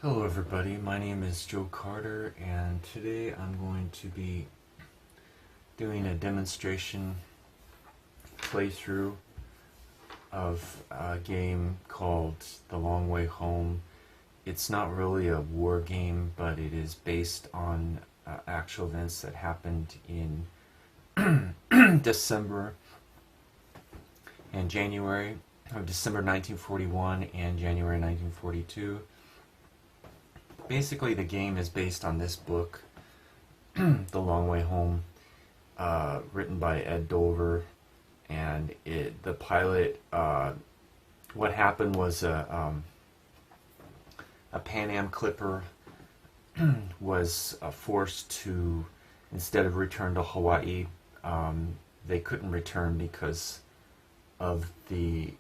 Hello everybody, my name is Joe Carter and today I'm going to be doing a demonstration playthrough of a game called The Long Way Home. It's not really a war game, but it is based on actual events that happened in December and January of December 1941 and January 1942. Basically, the game is based on this book, The Long Way Home, written by Ed Dover, and the pilot. What happened was a Pan Am clipper was forced to, instead of return to Hawaii, they couldn't return because of the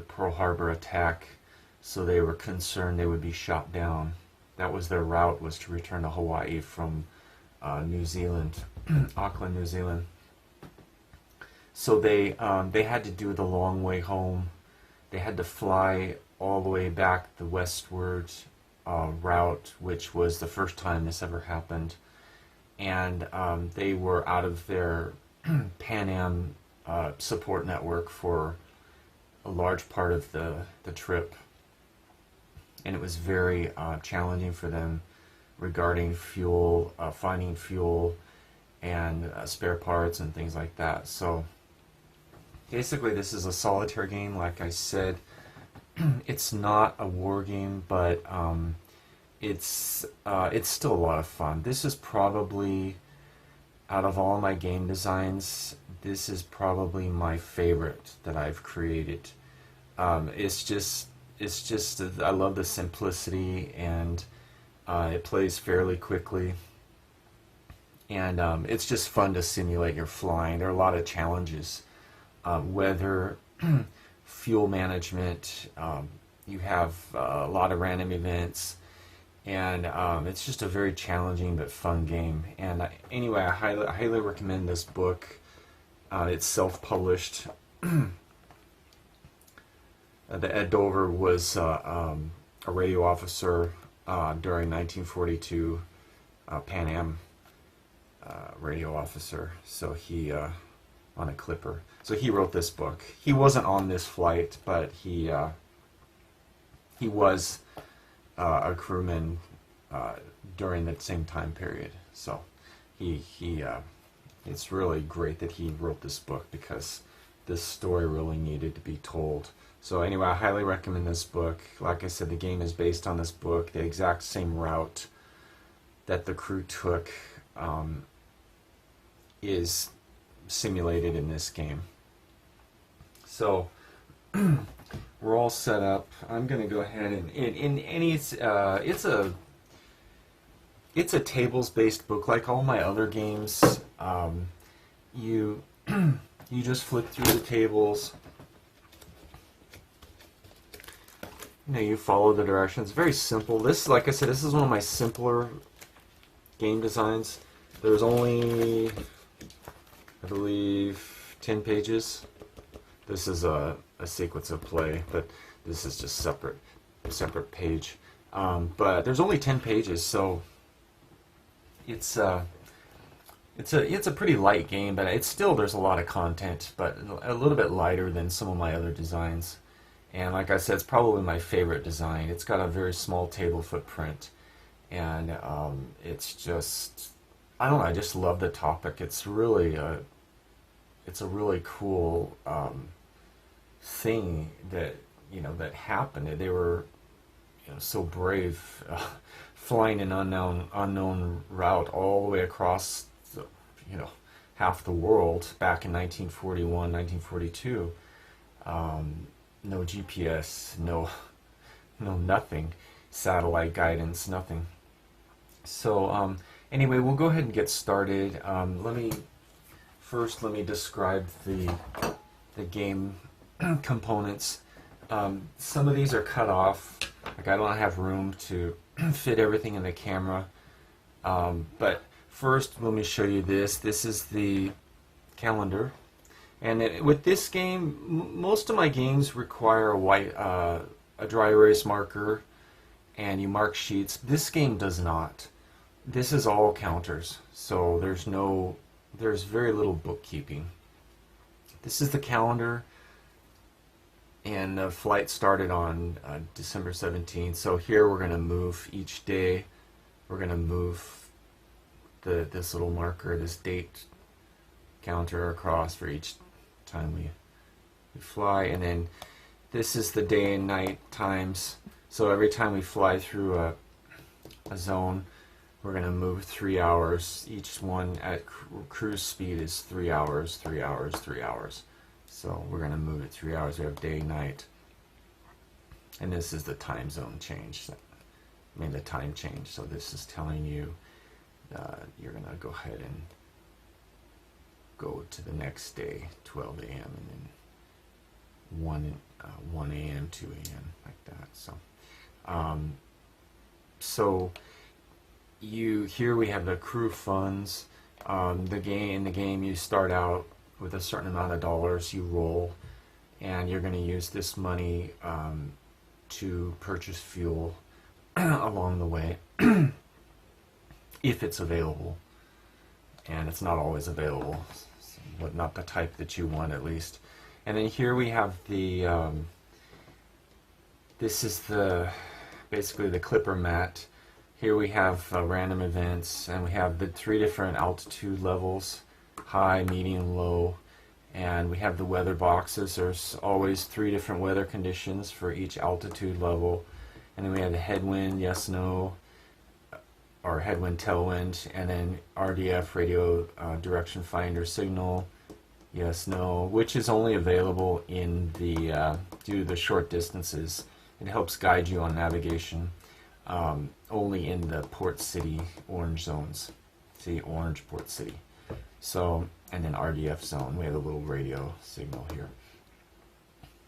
Pearl Harbor attack. So they were concerned they would be shot down. That was their route, was to return to Hawaii from New Zealand, Auckland, New Zealand. So they had to do the long way home. They had to fly all the way back the westward route, which was the first time this ever happened. And they were out of their Pan Am support network for a large part of the trip. And it was very challenging for them regarding fuel, finding fuel, and spare parts and things like that. So basically, this is a solitaire game. Like I said, it's not a war game, but it's still a lot of fun. This is probably, out of all my game designs, this is probably my favorite that I've created. It's just I love the simplicity, and it plays fairly quickly, and it's just fun to simulate your flying. There are a lot of challenges, weather, fuel management. You have a lot of random events, and it's just a very challenging but fun game. And anyway, I highly recommend this book. It's self-published. The Ed Dover was a radio officer during 1942, Pan Am radio officer. So he on a clipper. So he wrote this book. He wasn't on this flight, but he was a crewman during that same time period. So it's really great that he wrote this book, because this story really needed to be told. So anyway, I highly recommend this book. Like I said, the game is based on this book. The exact same route that the crew took is simulated in this game. So we're all set up. I'm going to go ahead and it's a tables-based book, like all my other games. You just flip through the tables. You follow the directions. Very simple. This, like I said, this is one of my simpler game designs. There's only, I believe, 10 pages. This is a sequence of play, but this is just separate page. But there's only 10 pages, so it's a pretty light game, but it's still, there's a lot of content, but a little bit lighter than some of my other designs. And like I said, it's probably my favorite design. It's got a very small table footprint, and it's just, I don't know, I just love the topic. It's really it's a really cool thing that that happened. They were so brave, flying an unknown route all the way across half the world back in 1941, 1942. No GPS, no nothing, satellite guidance, nothing. So anyway, we'll go ahead and get started. Let me describe the game components. Some of these are cut off. Like, I don't have room to fit everything in the camera. But first, let me show you this. This is the calendar. And with this game, most of my games require a dry erase marker and you mark sheets. This game does not. This is all counters, so there's very little bookkeeping. This is the calendar, and the flight started on December 17th. So here we're going to move each day. We're going to move this little marker, this date counter across for each time we fly, and then this is the day and night times. So every time we fly through a zone, we're going to move 3 hours. Each one at cruise speed is 3 hours, 3 hours, 3 hours. So we're going to move it 3 hours. We have day, night. And this is the time zone change. The time change. So this is telling you you're going to go ahead and go to the next day, 12 a.m. and then 1 a.m., 2 a.m., like that. So here we have the crew funds. In the game you start out with a certain amount of dollars you roll, and you're going to use this money to purchase fuel along the way if it's available, and it's not always available, but not the type that you want at least. And then here we have the this is basically the clipper mat. Here we have random events, and we have the 3 different altitude levels: high, medium, low. And we have the weather boxes. There's always 3 different weather conditions for each altitude level. And then we have the headwind, yes, no, or headwind, tailwind, and then RDF, radio direction finder signal, yes, no, which is only available in the due to the short distances. It helps guide you on navigation. Only in the port city orange zones. See, orange port city. So, and then RDF zone, we have a little radio signal here.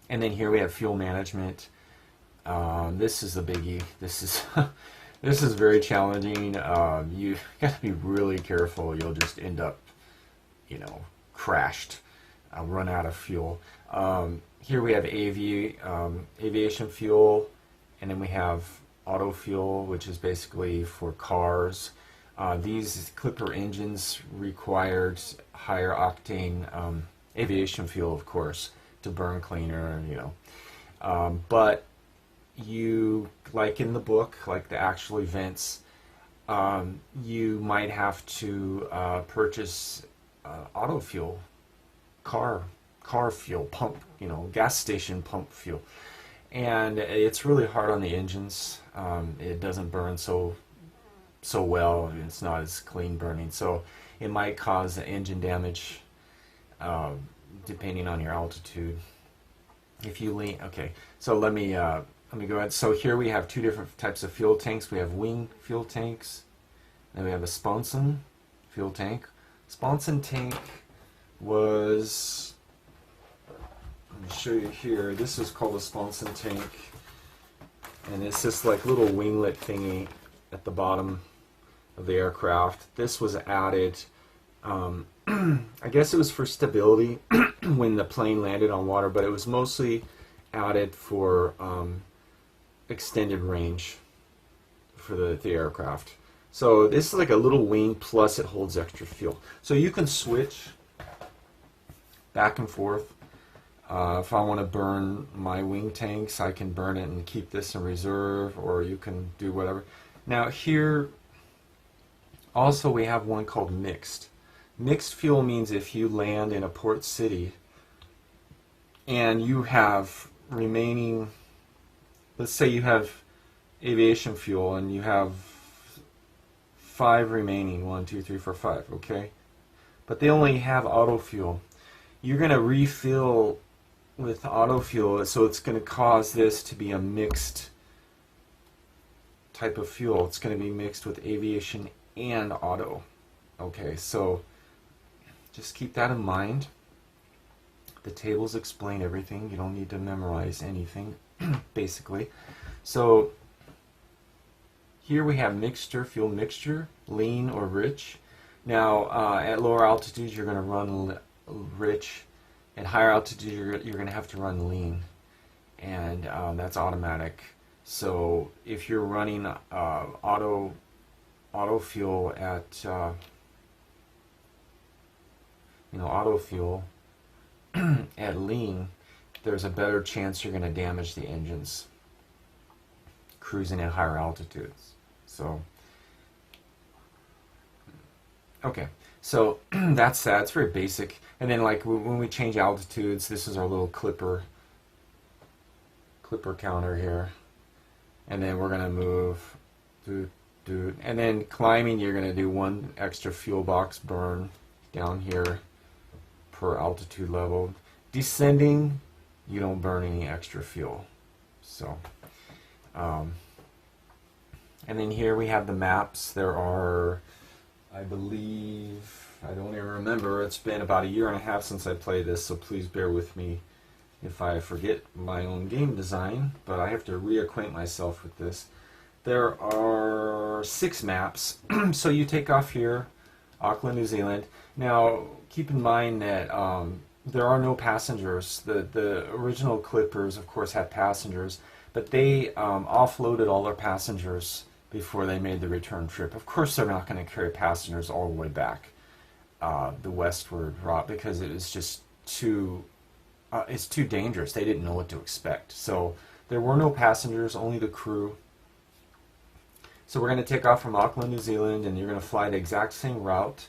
And then here we have fuel management. This is a biggie. This is this is very challenging. You got to be really careful. You'll just end up, crashed, run out of fuel. Here we have aviation fuel, and then we have auto fuel, which is basically for cars. These clipper engines required higher octane aviation fuel, of course, to burn cleaner, but you, like in the book, like the actual events, you might have to purchase auto fuel, car fuel, pump, gas station pump fuel. And it's really hard on the engines. It doesn't burn so well. It's not as clean burning, so it might cause engine damage depending on your altitude. If you lean, okay. So let me go ahead. So here we have 2 different types of fuel tanks. We have wing fuel tanks, then we have a sponson fuel tank. Sponson tank was, let me show you here. This is called a sponson tank, and it's this like little winglet thingy at the bottom of the aircraft. This was added, I guess it was for stability when the plane landed on water, but it was mostly added for extended range for the aircraft. So this is like a little wing, plus it holds extra fuel. So you can switch back and forth. If I want to burn my wing tanks, I can burn it and keep this in reserve, or you can do whatever. Now here, also we have one called mixed. Mixed fuel means if you land in a port city and you have remaining, let's say you have aviation fuel and you have 5 remaining, 1, 2, 3, 4, 5, okay? But they only have auto fuel. You're going to refill with auto fuel, so it's going to cause this to be a mixed type of fuel. It's going to be mixed with aviation and auto. Okay, so just keep that in mind. The tables explain everything. You don't need to memorize anything, basically. So here we have mixture, fuel mixture, lean or rich. Now at lower altitudes you're going to run rich. At higher altitude you're going to have to run lean, and that's automatic. So if you're running auto fuel at auto fuel at lean, there's a better chance you're going to damage the engines cruising at higher altitudes. So okay, so that's that. It's very basic. And then like when we change altitudes, this is our little clipper counter here. And then we're going to move, and then climbing, you're going to do 1 extra fuel box burn down here per altitude level. Descending, you don't burn any extra fuel. So, and then here we have the maps. There are, I believe, I don't even remember. It's been about 1.5 years since I played this, so please bear with me if I forget my own game design, but I have to reacquaint myself with this. There are 6 maps. So you take off here, Auckland, New Zealand. Now, keep in mind that there are no passengers. The original Clippers, of course, had passengers, but they offloaded all their passengers before they made the return trip. Of course, they're not going to carry passengers all the way back the westward route because it was just it's too dangerous. They didn't know what to expect. So there were no passengers, only the crew. So we're going to take off from Auckland, New Zealand, and you're going to fly the exact same route.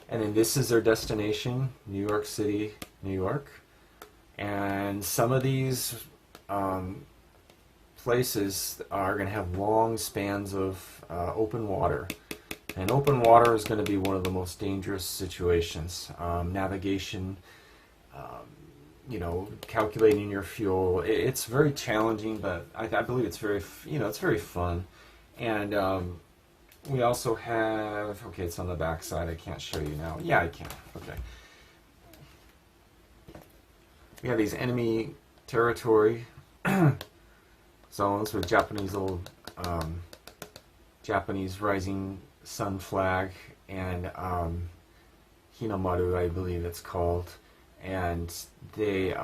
And then this is their destination, New York City, New York. And some of these places are going to have long spans of open water. And open water is going to be one of the most dangerous situations. Navigation, calculating your fuel. It's very challenging, but I believe it's very, it's very fun. And we also have, okay, it's on the back side. I can't show you now. Yeah, I can. Okay. We have these enemy territory zones with Japanese Japanese rising sun flag and Hinamaru, I believe it's called. And they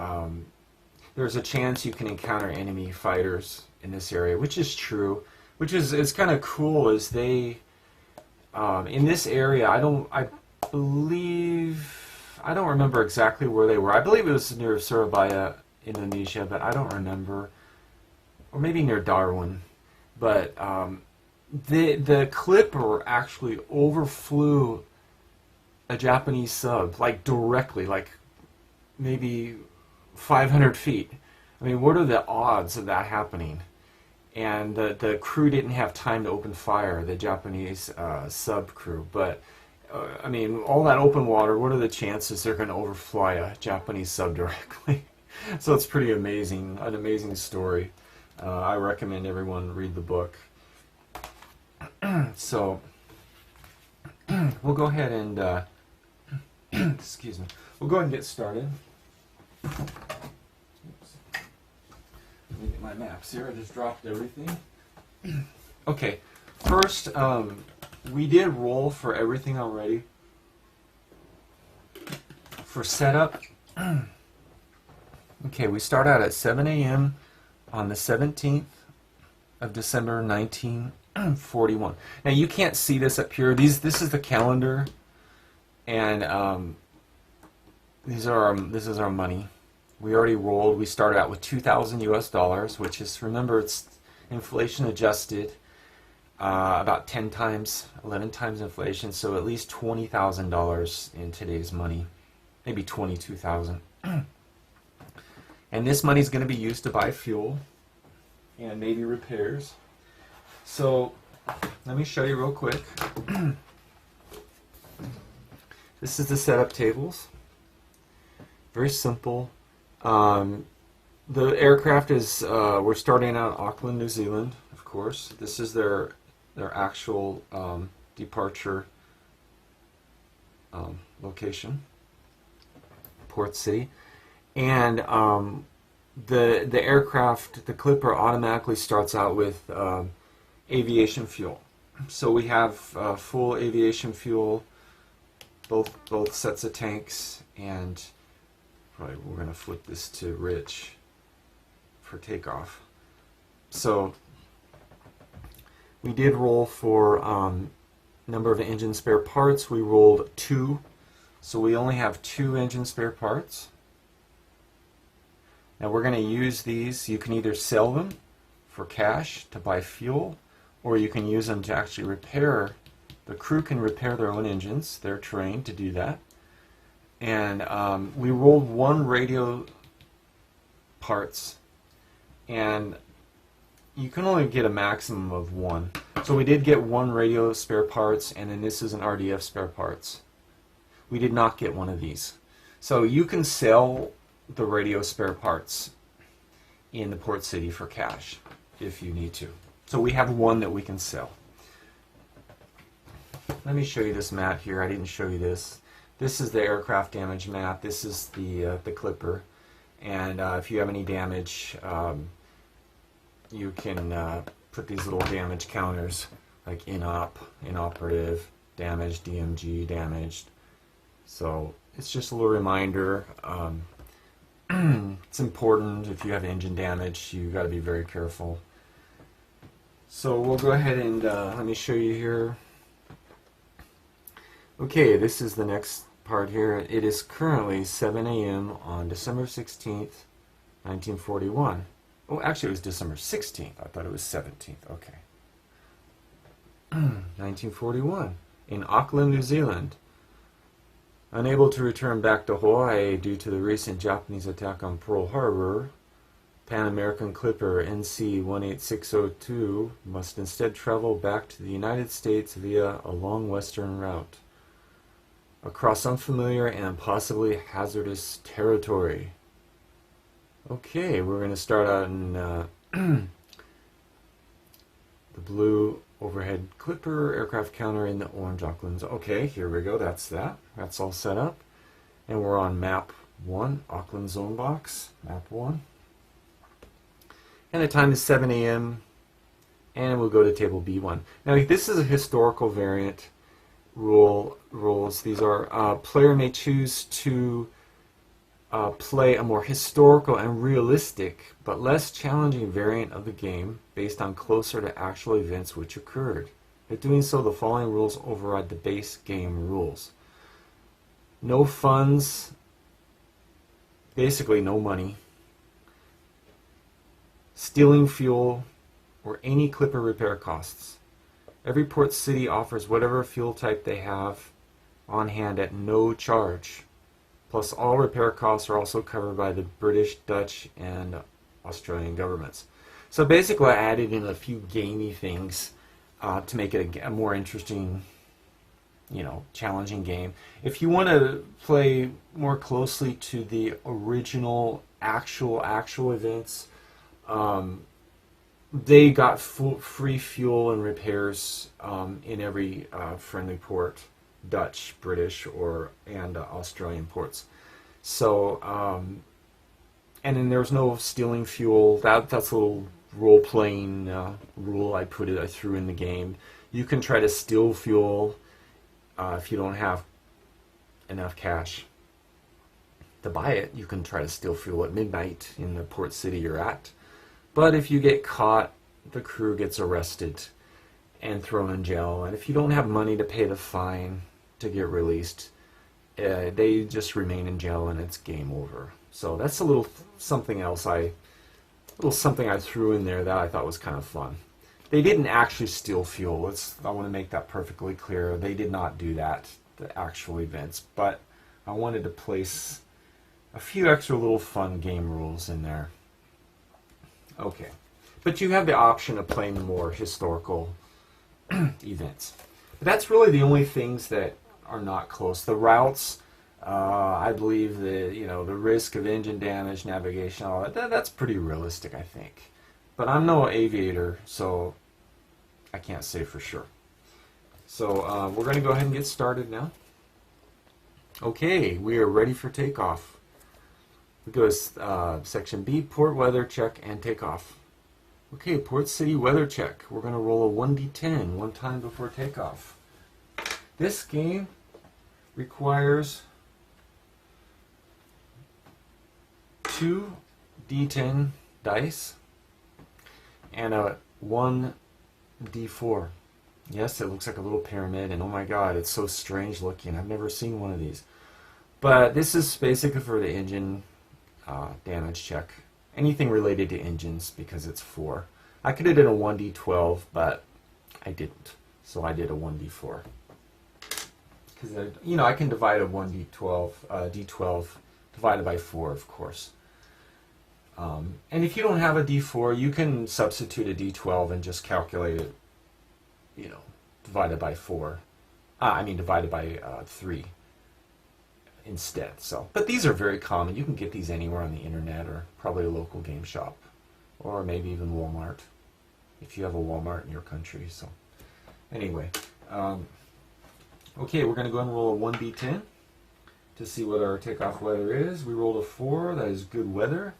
there's a chance you can encounter enemy fighters in this area, which is true. Which is kind of cool. Is they in this area? I don't remember exactly where they were. I believe it was near Surabaya, Indonesia, but I don't remember, or maybe near Darwin. But the Clipper actually overflew a Japanese sub, like directly, like maybe 500 feet. I mean, what are the odds of that happening? And the crew didn't have time to open fire, the Japanese sub crew. But, I mean, all that open water, what are the chances they're going to overfly a Japanese sub directly? So it's pretty amazing, an amazing story. I recommend everyone read the book. So, we'll go ahead and, excuse me, we'll go ahead and get started. Let me get my maps here. I just dropped everything. Okay, first, we did roll for everything already. For setup, okay, we start out at 7 a.m. on the 17th of December 1941. Now, you can't see this up here. This is the calendar, and this is our money. We already rolled. We started out with $2,000 US, which is, remember, it's inflation adjusted, about 10 times, 11 times inflation, so at least $20,000 in today's money, maybe $22,000. And this money is going to be used to buy fuel and maybe repairs. So let me show you real quick. This is the setup tables. Very simple. The aircraft is, we're starting out Auckland, New Zealand, of course. This is their actual departure location, port city. And the aircraft, the Clipper, automatically starts out with aviation fuel. So we have full aviation fuel, both sets of tanks, and probably we're going to flip this to rich for takeoff. So we did roll for number of engine spare parts. We rolled 2. So we only have 2 engine spare parts. Now we're going to use these. You can either sell them for cash to buy fuel, or you can use them to actually repair. The crew can repair their own engines. They're trained to do that. And we rolled 1 radio parts, and you can only get a maximum of 1. So we did get 1 radio spare parts, and then this is an RDF spare parts. We did not get one of these. So you can sell the radio spare parts in the port city for cash if you need to. So we have 1 that we can sell. Let me show you this map here. I didn't show you this. This is the aircraft damage map. This is the Clipper. And if you have any damage, you can put these little damage counters like inoperative, damaged, DMG, damaged. So it's just a little reminder. It's important if you have engine damage, you've got to be very careful. So we'll go ahead and let me show you here. Okay, this is the next part here. It is currently 7 a.m. on December 16th, 1941. Oh, actually it was December 16th. I thought it was 17th. Okay. 1941 in Auckland, New Zealand. Unable to return back to Hawaii due to the recent Japanese attack on Pearl Harbor, Pan American Clipper NC-18602 must instead travel back to the United States via a long western route across unfamiliar and possibly hazardous territory. Okay, we're going to start out in the blue overhead Clipper aircraft counter in the orange Auckland. Okay, here we go. That's that. That's all set up. And we're on map 1, Auckland zone box, map 1. And the time is 7 a.m. And we'll go to table B1. Now, this is a historical variant rules. These are player may choose to play a more historical and realistic but less challenging variant of the game based on closer to actual events which occurred. By doing so, the following rules override the base game rules. No funds, basically no money, stealing fuel, or any Clipper repair costs. Every port city offers whatever fuel type they have on hand at no charge. Plus, all repair costs are also covered by the British, Dutch, and Australian governments. So basically, I added in a few gamey things to make it a more interesting, challenging game. If you want to play more closely to the original, actual events, they got free fuel and repairs in every friendly port. Dutch, British, and Australian ports. So, and then there's no stealing fuel. That's a little role-playing rule I threw in the game. You can try to steal fuel if you don't have enough cash to buy it. You can try to steal fuel at midnight in the port city you're at. But if you get caught, the crew gets arrested and thrown in jail. And if you don't have money to pay the fine to get released, they just remain in jail and it's game over. So that's a little something else I threw in there that I thought was kind of fun. They didn't actually steal fuel. I want to make that perfectly clear. They did not do that, the actual events. But I wanted to place a few extra little fun game rules in there. Okay. But you have the option of playing more historical events. But that's really the only things that are not close. The routes, I believe the risk of engine damage, navigation, all that's pretty realistic, I think. But I'm no aviator, so I can't say for sure. So we're going to go ahead and get started now. Okay, we are ready for takeoff. We go to section B, port weather check and takeoff. Okay, port city weather check. We're going to roll a 1d10 one time before takeoff. This game requires 2 d10 dice, and a 1d4. Yes, it looks like a little pyramid, and oh my god, it's so strange looking. I've never seen one of these. But this is basically for the engine damage check. Anything related to engines, because it's 4. I could have done a 1d12, but I didn't. So I did a 1d4. Because, I can divide a 1d12, d12 divided by 4, of course. And if you don't have a d4, you can substitute a d12 and just calculate it, divided by 4. Divided by 3 instead. So, but these are very common. You can get these anywhere on the internet or probably a local game shop, or maybe even Walmart, if you have a Walmart in your country. So, anyway, okay, we're going to go ahead and roll a 1d10 to see what our takeoff weather is. We rolled a 4. That is good weather.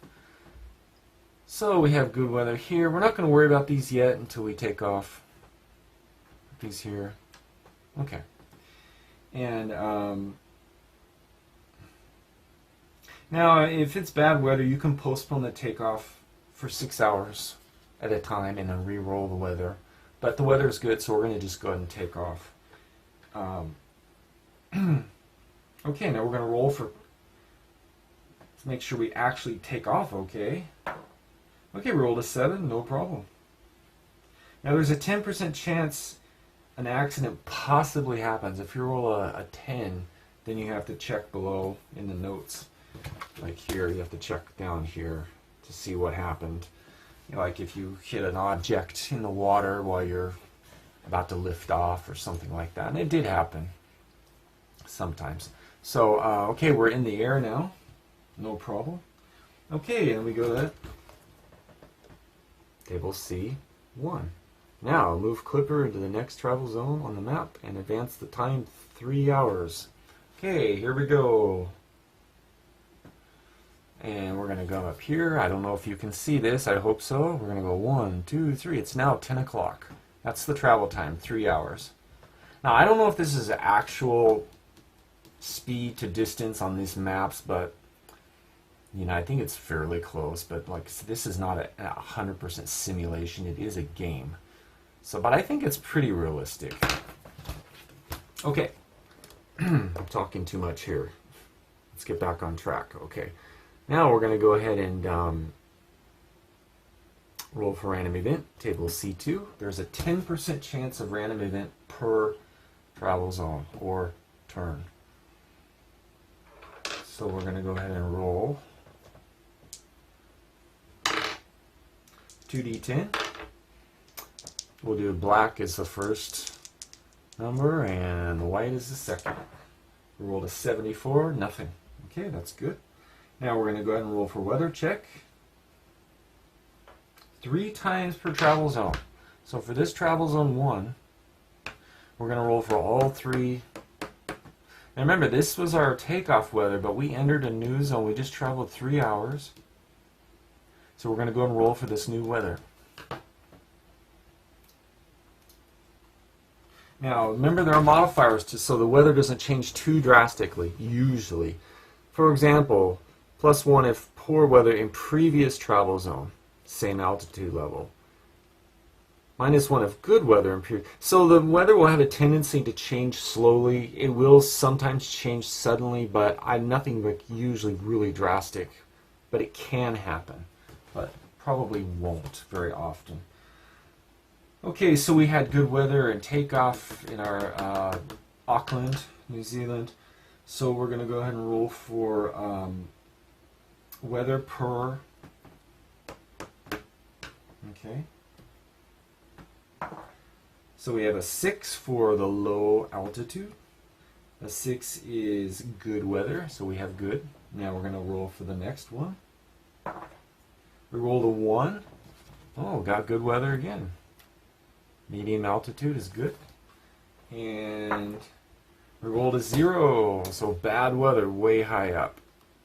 So we have good weather here. We're not going to worry about these yet until we take off. These here. Okay. And now, if it's bad weather, you can postpone the takeoff for 6 hours at a time and then re-roll the weather. But the weather is good, so we're going to just go ahead and take off. Okay, now we're going to roll to make sure we actually take off okay. Okay, we rolled a 7, no problem. Now there's a 10% chance an accident possibly happens. If you roll a 10, then you have to check below in the notes. Like here, you have to check down here to see what happened. Like if you hit an object in the water while you're about to lift off or something like that. And it did happen sometimes. So, okay, we're in the air now. No problem. Okay, and we go to table C1. Now, move Clipper into the next travel zone on the map and advance the time 3 hours. Okay, here we go. And we're going to go up here. I don't know if you can see this. I hope so. We're going to go 1, 2, 3. It's now 10 o'clock. That's the travel time, 3 hours. Now, I don't know if this is actual speed to distance on these maps, but I think it's fairly close. But like, this is not a 100% simulation. It is a game. So, but I think it's pretty realistic. Okay. I'm talking too much here. Let's get back on track. Okay. Now we're going to go ahead and roll for random event, table C2. There's a 10% chance of random event per travel zone or turn. So we're going to go ahead and roll 2d10. We'll do black as the first number and white is the second. We rolled a 74, nothing. Okay, that's good. Now we're going to go ahead and roll for weather check. 3 times per travel zone. So for this travel zone 1, we're going to roll for all 3. Now remember, this was our takeoff weather, but we entered a new zone. We just traveled 3 hours. So we're going to go and roll for this new weather. Now remember, there are modifiers so the weather doesn't change too drastically, usually. For example, +1 if poor weather in previous travel zone, same altitude level. -1 if good weather in previous. So the weather will have a tendency to change slowly. It will sometimes change suddenly, but nothing like usually really drastic. But it can happen, but probably won't very often. Okay, so we had good weather and takeoff in our Auckland, New Zealand. So we're going to go ahead and roll for weather per. Okay. So we have a 6 for the low altitude. A 6 is good weather, so we have good. Now we're going to roll for the next one. We rolled a 1. Oh, got good weather again. Medium altitude is good. And we rolled a 0, so bad weather way high up.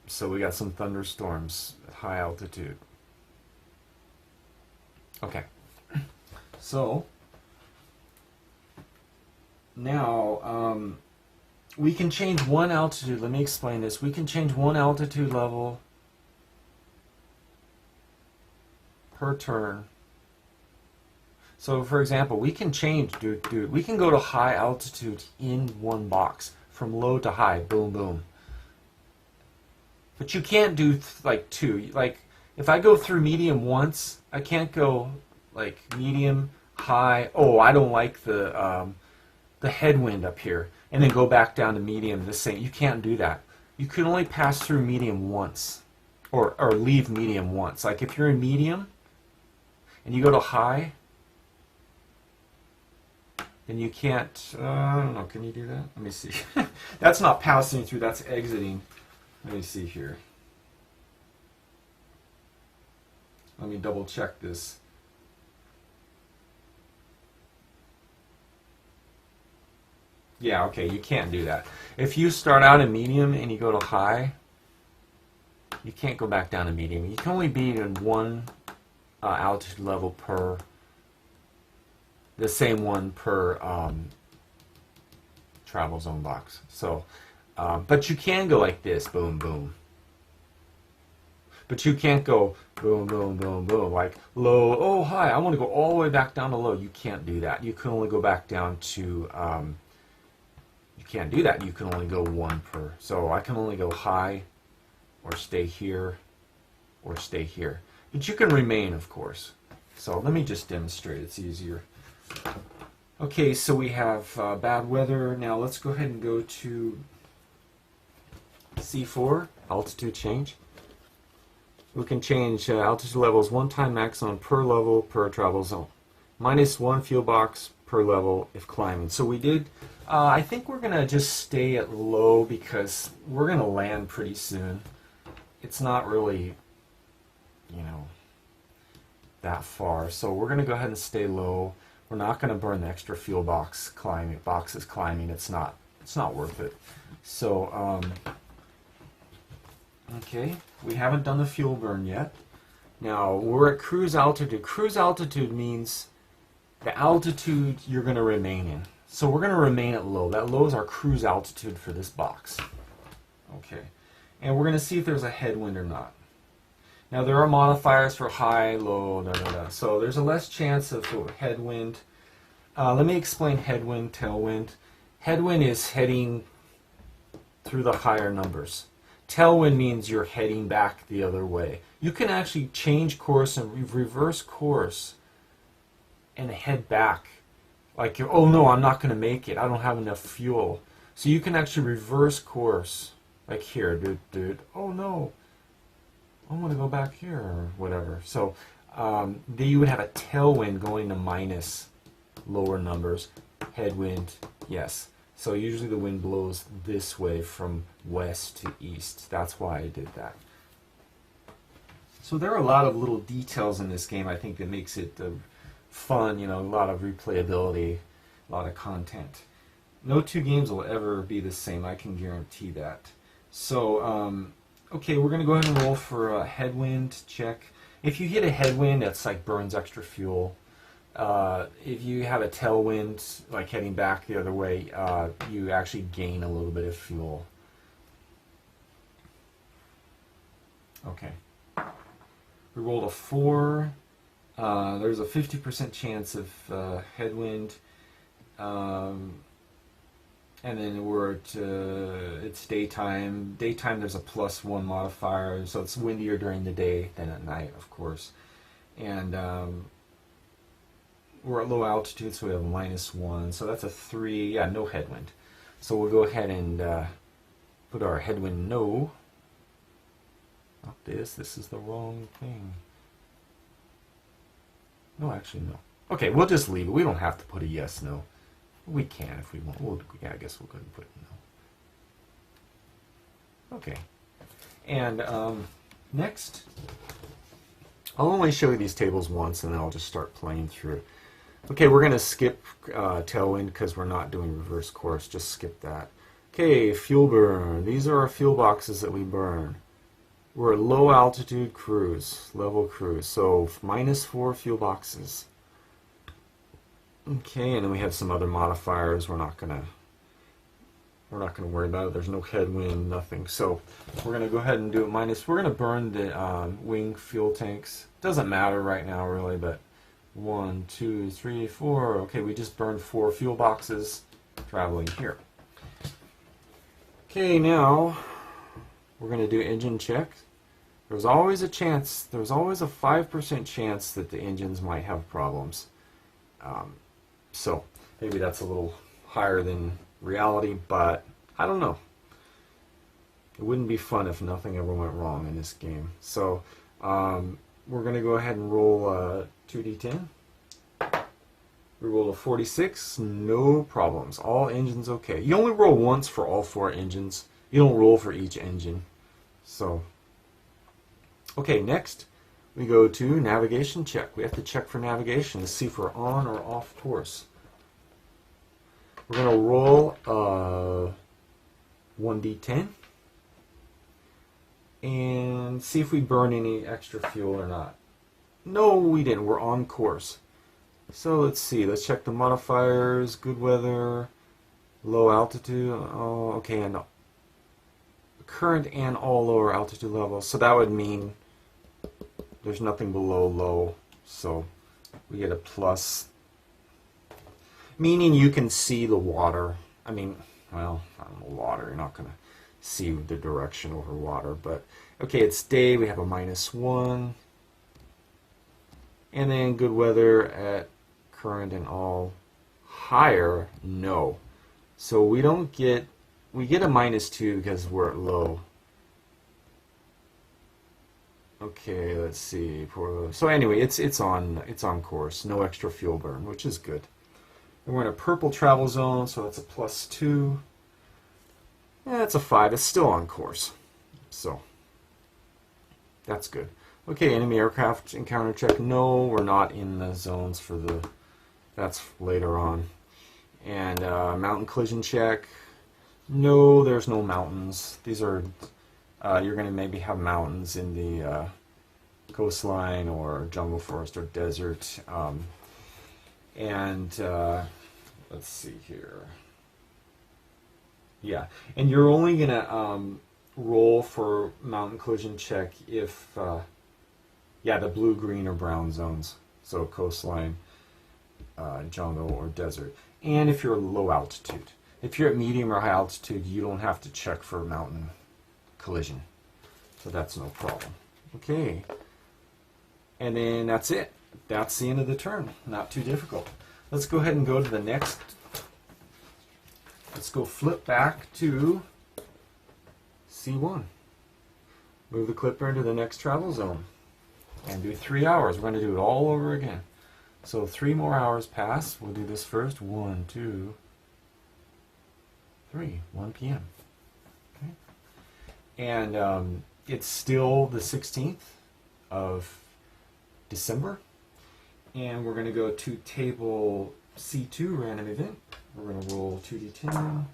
So we got some thunderstorms at high altitude. Okay. So now we can change one altitude. Let me explain this. We can change one altitude level per turn So for example, we can change, we can go to high altitude in one box, from low to high, boom, boom. But you can't do like two. Like if I go through medium once, I can't go like medium, high. Oh, I don't like the headwind up here, and then go back down to medium. The same. You can't do that. You can only pass through medium once, or leave medium once. Like if you're in medium, and you go to high, then you can't. I don't know. Can you do that? Let me see. That's not passing through. That's exiting. Let me see here. Let me double check this. Yeah, okay, you can't do that. If you start out in medium and you go to high, you can't go back down to medium. You can only be in one altitude level per, the same one per travel zone box. So, but you can go like this, boom, boom. But you can't go boom, boom, boom, boom, like low, oh, high, I want to go all the way back down to low. You can't do that. You can only go back down to, you can't do that. You can only go one per. So I can only go high, or stay here, or stay here. But you can remain, of course. So let me just demonstrate. It's easier. Okay, so we have bad weather. Now let's go ahead and go to C4, altitude change. We can change altitude levels one time maximum per level per travel zone. -1 fuel box per level if climbing. So we did, I think we're going to just stay at low because we're going to land pretty soon. It's not really, you know, that far. So we're going to go ahead and stay low. We're not going to burn the extra fuel boxes climbing. It's not worth it. So, okay, we haven't done the fuel burn yet. Now, we're at cruise altitude. Cruise altitude means the altitude you're going to remain in. So we're going to remain at low. That low is our cruise altitude for this box. Okay, and we're going to see if there's a headwind or not. Now, there are modifiers for high, low, da, da, da. So there's a less chance of headwind. Let me explain headwind, tailwind. Headwind is heading through the higher numbers. Tailwind means you're heading back the other way. You can actually change course and reverse course and head back. Like, oh no, I'm not going to make it. I don't have enough fuel. So you can actually reverse course. Like here, dude. Oh no, I'm going to go back here or whatever. So then you would have a tailwind going to minus lower numbers. Headwind, yes. So usually the wind blows this way from west to east. That's why I did that. So there are a lot of little details in this game, I think, that makes it fun, you know, a lot of replayability, a lot of content. No two games will ever be the same, I can guarantee that. So, okay, we're going to go ahead and roll for a headwind check. If you hit a headwind, that's like burns extra fuel. If you have a tailwind, like heading back the other way, you actually gain a little bit of fuel. Okay. We rolled a 4. There's a 50% chance of headwind. And then we're at, it's daytime. Daytime there's a +1 modifier, so it's windier during the day than at night, of course. And we're at low altitude, so we have -1, so that's a 3. Yeah, no headwind. So we'll go ahead and put our headwind no. Not this. This is the wrong thing. No, actually, no. Okay, we'll just leave it. We don't have to put a yes, no. We can if we want. Yeah, I guess we'll go ahead and put no. Okay. And next, I'll only show you these tables once, and then I'll just start playing through. Okay, we're going to skip tailwind because we're not doing reverse course. Just skip that. Okay, fuel burn. These are our fuel boxes that we burn. We're at low altitude cruise, level cruise. So -4 fuel boxes. Okay, and then we have some other modifiers. We're not gonna worry about it. There's no headwind, nothing. So we're gonna go ahead and do it minus. We're gonna burn the wing fuel tanks. Doesn't matter right now, really, but 1, 2, 3, 4. Okay, we just burned 4 fuel boxes traveling here. Okay, now we're going to do engine check. There's always a chance, there's always a 5% chance that the engines might have problems. So maybe that's a little higher than reality, but I don't know. It wouldn't be fun if nothing ever went wrong in this game. So we're going to go ahead and roll 2d10. We roll a 46, no problems. All engines okay. You only roll once for all 4 engines. You don't roll for each engine. So, okay, next we go to navigation check. We have to check for navigation to see if we're on or off course. We're going to roll 1d10 and see if we burn any extra fuel or not. No, we didn't. We're on course. So let's see. Let's check the modifiers. Good weather, low altitude. Oh, okay, and current and all lower altitude levels. So that would mean there's nothing below low. So we get a plus, meaning you can see the water. I mean, well, I don't know, water. You're not going to see the direction over water. But okay, it's day. We have a -1. And then good weather at current and all higher, no. So we don't get, we get a -2 because we're at low. Okay, let's see. So anyway, it's on course. No extra fuel burn, which is good. And we're in a purple travel zone, so that's a +2. Yeah, it's a 5. It's still on course. So that's good. Okay, enemy aircraft encounter check. No, we're not in the zones for the, that's later on. And mountain collision check. No, there's no mountains. These are, you're going to maybe have mountains in the coastline or jungle, forest, or desert. Let's see here. Yeah, and you're only going to roll for mountain collision check if, yeah, the blue, green, or brown zones. So coastline, jungle, or desert. And if you're low altitude. If you're at medium or high altitude, you don't have to check for mountain collision. So that's no problem. Okay. And then that's it. That's the end of the turn. Not too difficult. Let's go ahead and go to the next. Let's go flip back to C1. Move the clipper into the next travel zone. And do 3 hours. We're going to do it all over again. So 3 more hours pass. We'll do this first. 1, 2, 3. 1 p.m. Okay. And it's still the 16th of December. And we're going to go to table C2, random event. We're going to roll 2d10.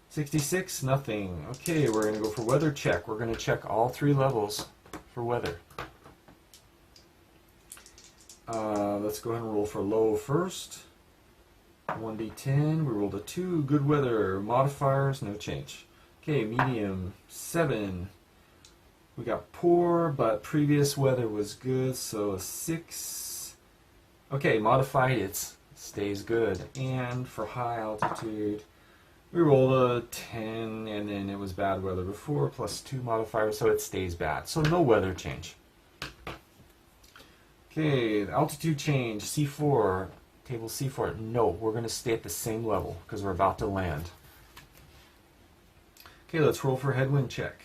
66, nothing. Okay, we're going to go for weather check. We're going to check all 3 levels for weather. Let's go ahead and roll for low first. 1d10, we rolled a 2. Good weather, modifiers, no change. Okay, medium, 7. We got poor, but previous weather was good, so a 6. Okay, modified, it stays good. And for high altitude, we rolled a 10, and then it was bad weather before, +2 modifier, so it stays bad. So no weather change. Okay, the altitude change, C4, table C4. No, we're going to stay at the same level because we're about to land. Okay, let's roll for headwind check.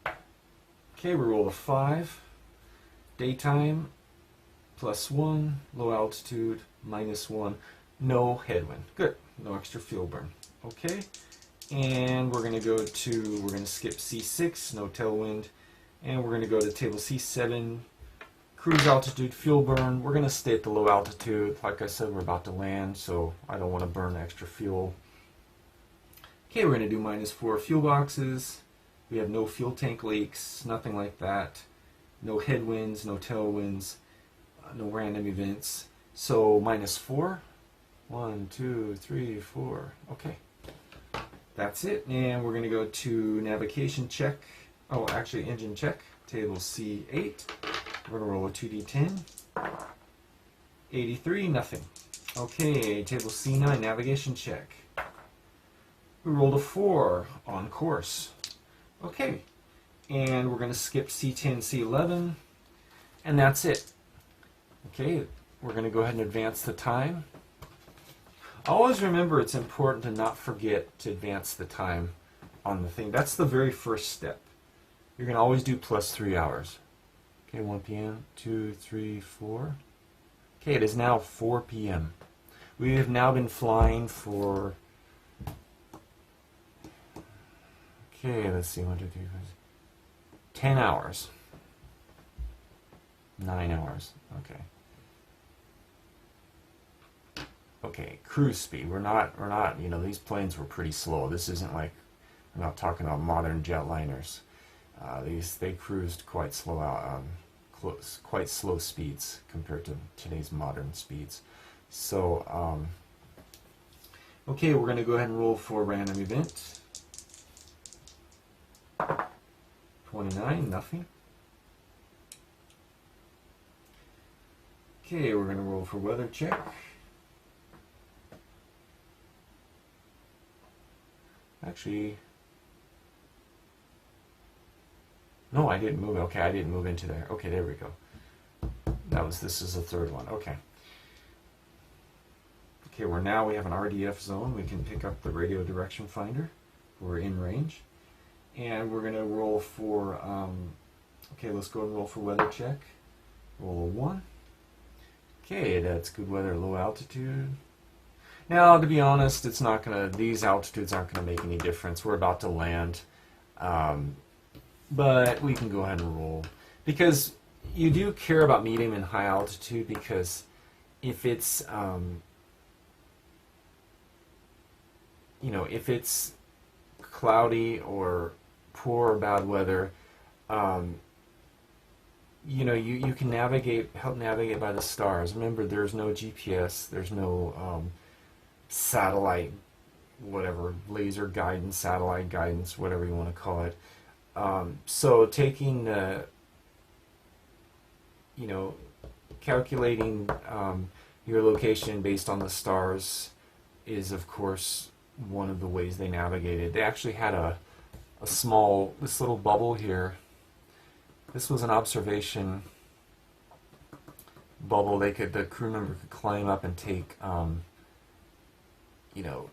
Okay, we rolled a 5. Daytime, +1. Low altitude, -1. No headwind. Good. No extra fuel burn. Okay, and we're going to skip C6, no tailwind, and we're going to go to table C7, cruise altitude, fuel burn. We're going to stay at the low altitude. Like I said, we're about to land, so I don't want to burn extra fuel. Okay, we're going to do -4 fuel boxes. We have no fuel tank leaks, nothing like that. No headwinds, no tailwinds, no random events. So -4. 1, 2, 3, 4. Okay. That's it. And we're going to go to navigation check. Oh, actually engine check. Table C8. We're going to roll a 2d10. 83, nothing. Okay, table C9, navigation check. We rolled a 4 on course. Okay, and we're going to skip C10, C11, and that's it. Okay, we're going to go ahead and advance the time. Always remember it's important to not forget to advance the time on the thing. That's the very first step. You're going to always do plus 3 hours. Okay, 1 p.m., 2, 3, 4. Okay, it is now 4 p.m. We have now been flying for, okay, let's see, 1, 2, 3, 4, 10 hours. 9 hours, okay. Okay, cruise speed. We're not, you know, these planes were pretty slow. This isn't like, I'm not talking about modern jetliners. They cruised quite slow out, quite slow speeds compared to today's modern speeds. So, okay, we're going to go ahead and roll for random event. 29, nothing. Okay, we're going to roll for weather check. Actually, no, I didn't move. Okay, I didn't move into there. Okay, there we go. This is the third one. Okay. Okay, we have an RDF zone. We can pick up the radio direction finder. We're in range. And we're going to roll for, okay, let's go and roll for weather check. Roll a 1. Okay, that's good weather at low altitude. Now, to be honest, it's not going to, these altitudes aren't going to make any difference. We're about to land. But we can go ahead and roll. Because you do care about medium and high altitude, because if it's, you know, if it's cloudy or poor or bad weather, you know, you can help navigate by the stars. Remember, there's no GPS, there's no satellite, whatever, laser guidance, satellite guidance, whatever you want to call it. So taking the, you know, calculating your location based on the stars is, of course, one of the ways they navigated. They actually had this little bubble here. This was an observation bubble. The crew member could climb up and take, you know,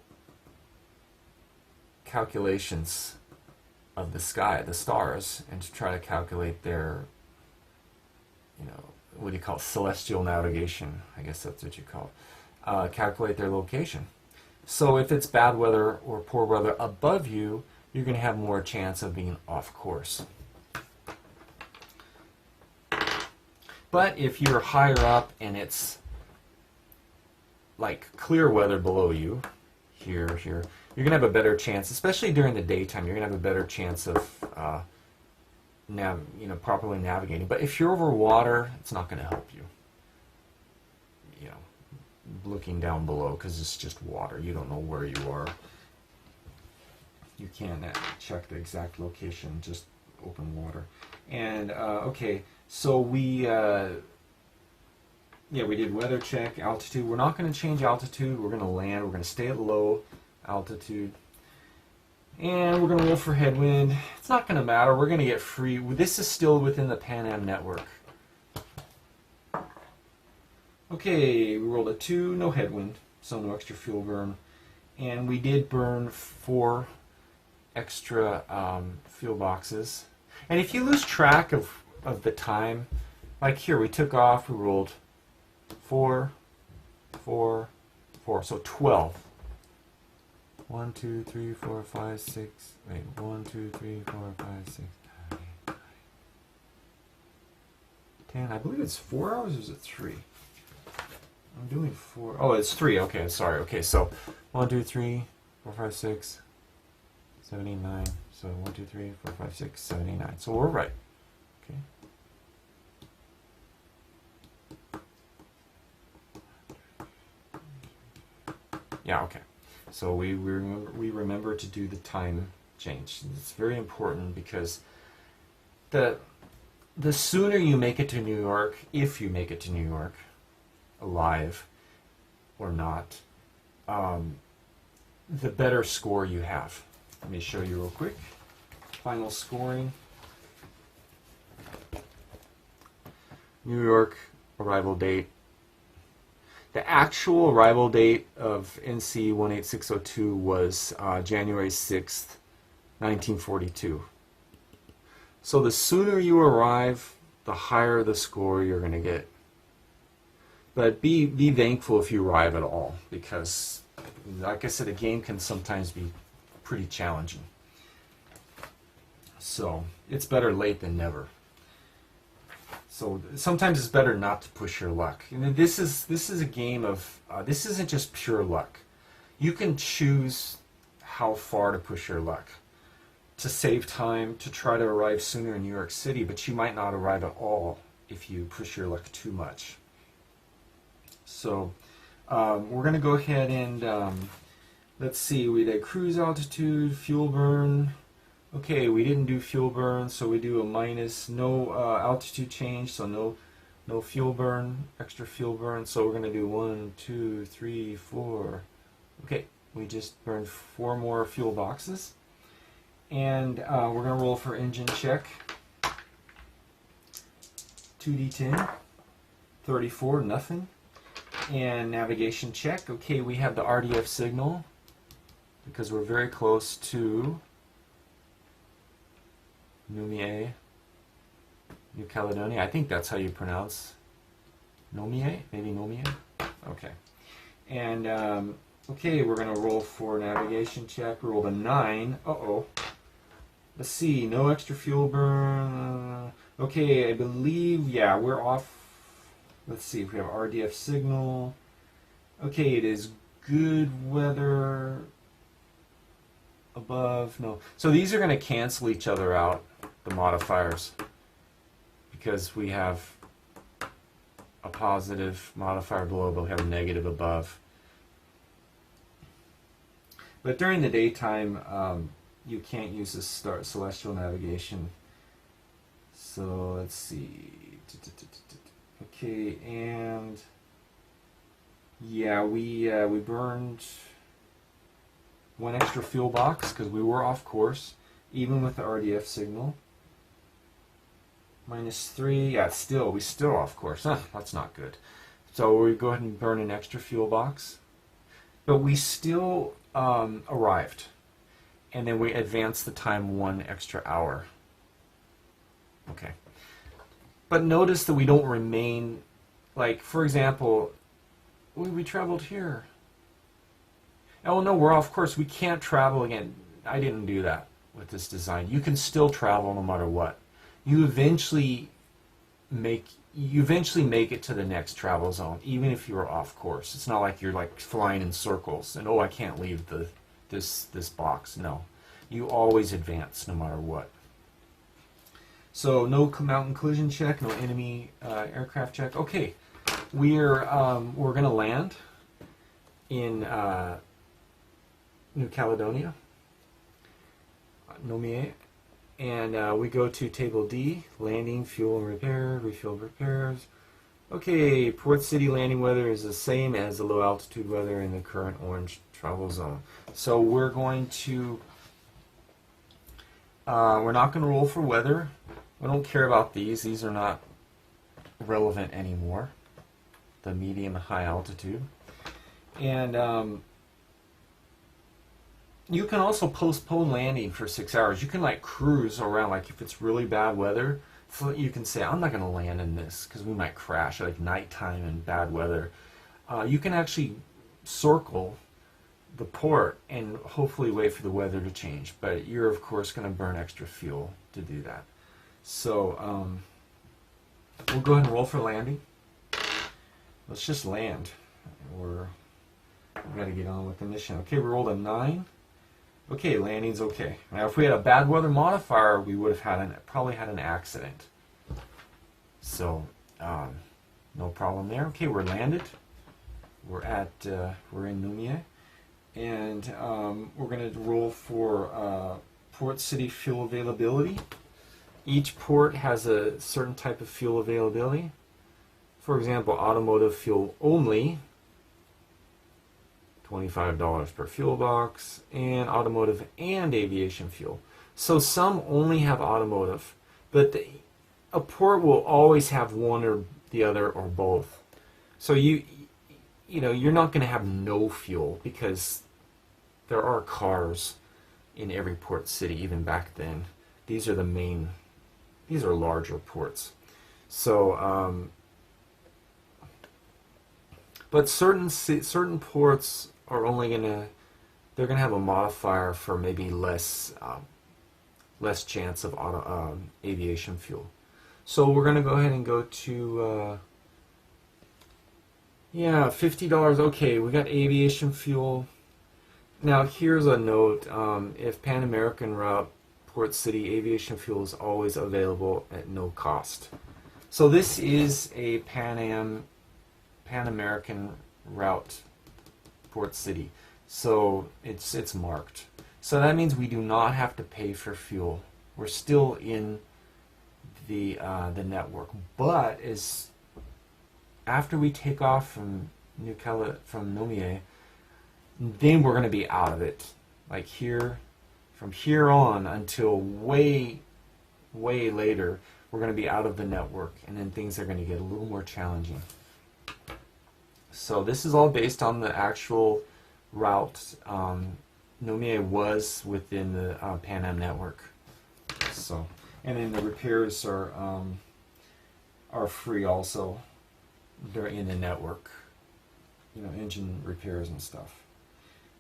calculations of the sky, the stars, and to try to calculate their, you know, what do you call it? Celestial navigation, I guess that's what you call it. Calculate their location. So if it's bad weather or poor weather above you, you're going to have more chance of being off course. But if you're higher up and it's like clear weather below you, here, you're going to have a better chance, especially during the daytime, you're going to have a better chance of properly navigating. But if you're over water, it's not going to help you. You know, looking down below, because it's just water. You don't know where you are. You can't check the exact location, just open water. And okay, so we did weather check, altitude. We're not going to change altitude. We're going to land. We're going to stay at low altitude. And we're going to roll for headwind. It's not going to matter. We're going to get free. This is still within the PnM network. Okay, we rolled a 2, no headwind, so no extra fuel burn. And we did burn 4 extra fuel boxes. And if you lose track of the time, like here, we took off, we rolled 4, 4, 4, so 12. 1, 2, 3, 4, 5, 6. Wait, 1, 2, 3, 4, 5, 6, 7, 8, 9, 10. I believe it's 4 hours or is it 3? I'm doing 4. Oh, it's 3. Okay, sorry. Okay, so 1, 2, 3, 4, 5, 6, 7, 8, 9. So 1, 2, 3, 4, 5, 6, 7, 8, 9. So we're right. Okay. Yeah, okay. So we remember to do the time change. It's very important because the sooner you make it to New York, if you make it to New York, alive or not, the better score you have. Let me show you real quick. Final scoring. New York arrival date. The actual arrival date of NC 18602 was January 6th, 1942. So the sooner you arrive, the higher the score you're going to get. But be thankful if you arrive at all, because, like I said, a game can sometimes be pretty challenging. So it's better late than never. So sometimes it's better not to push your luck. And this is a game of this isn't just pure luck. You can choose how far to push your luck to save time, to try to arrive sooner in New York City, but you might not arrive at all if you push your luck too much. So we're going to go ahead and let's see. We did cruise altitude, fuel burn. Okay, we didn't do fuel burn, so we do a minus, no altitude change, so no fuel burn, extra fuel burn. So we're going to do 1, 2, 3, 4. Okay, we just burned 4 more fuel boxes. And we're going to roll for engine check. 2d10, 34, nothing. And navigation check. Okay, we have the RDF signal because we're very close to Nouméa, New Caledonia. I think that's how you pronounce Nouméa, maybe Nouméa. Okay. And okay, we're going to roll for navigation check. We rolled a 9. Uh-oh. Let's see, no extra fuel burn. Okay, I believe, yeah, we're off. Let's see if we have RDF signal. Okay, it is good weather above. No. So these are going to cancel each other out, the modifiers, because we have a positive modifier below, but we have a negative above. But during the daytime, you can't use this celestial navigation. So let's see. Okay, and yeah, we burned 1 extra fuel box because we were off course, even with the RDF signal. -3, yeah, we still off course. That's not good. So we go ahead and burn an extra fuel box, but we still arrived. And then we advance the time 1 extra hour. Okay. But notice that we don't remain, like, for example, we traveled here. Oh no, we're off course. We can't travel again. I didn't do that with this design. You can still travel no matter what. You eventually make it to the next travel zone, even if you're off course. It's not like you're like flying in circles and, oh, I can't leave this box. No, you always advance no matter what. So no mountain collision check, no enemy aircraft check. Okay, we're gonna land in New Caledonia, Nouméa, and we go to table D, landing, fuel and repair, refuel repairs. Okay, Port City landing weather is the same as the low altitude weather in the current orange travel zone. So we're going to, we're not going to roll for weather. We don't care about these. These are not relevant anymore. The medium and high altitude. And you can also postpone landing for 6 hours. You can like cruise around, like if it's really bad weather, so you can say, I'm not going to land in this because we might crash at like nighttime and bad weather. You can actually circle the port and hopefully wait for the weather to change. But you're, of course, going to burn extra fuel to do that. So we'll go ahead and roll for landing. Let's just land. We got to get on with the mission. Okay, we rolled a 9. Okay, landing's okay. Now, if we had a bad weather modifier, we would have probably had an accident. So, no problem there. Okay, we're landed. We're in Nouméa, and we're going to roll for Port City fuel availability. Each port has a certain type of fuel availability. For example, automotive fuel only, $25 per fuel box, and automotive and aviation fuel. So some only have automotive, but a port will always have one or the other or both. So you know, you're not going to have no fuel because there are cars in every port city, even back then. These are the main, these are larger ports. So, but certain ports are only they're gonna have a modifier for maybe less chance of aviation fuel. So we're gonna go ahead and go to yeah, $50. Okay, we got aviation fuel. Now here's a note: if Pan American route Port City, aviation fuel is always available at no cost. So this is a Pan American route Port City, so it's marked. So that means we do not have to pay for fuel. We're still in the network, but after we take off from Nomier, then we're going to be out of it. Like here, from here on until way later, we're going to be out of the network, and then things are going to get a little more challenging. So this is all based on the actual route. Nomier was within the Pan Am network. So, and then the repairs are free also. They're in the network. You know, engine repairs and stuff.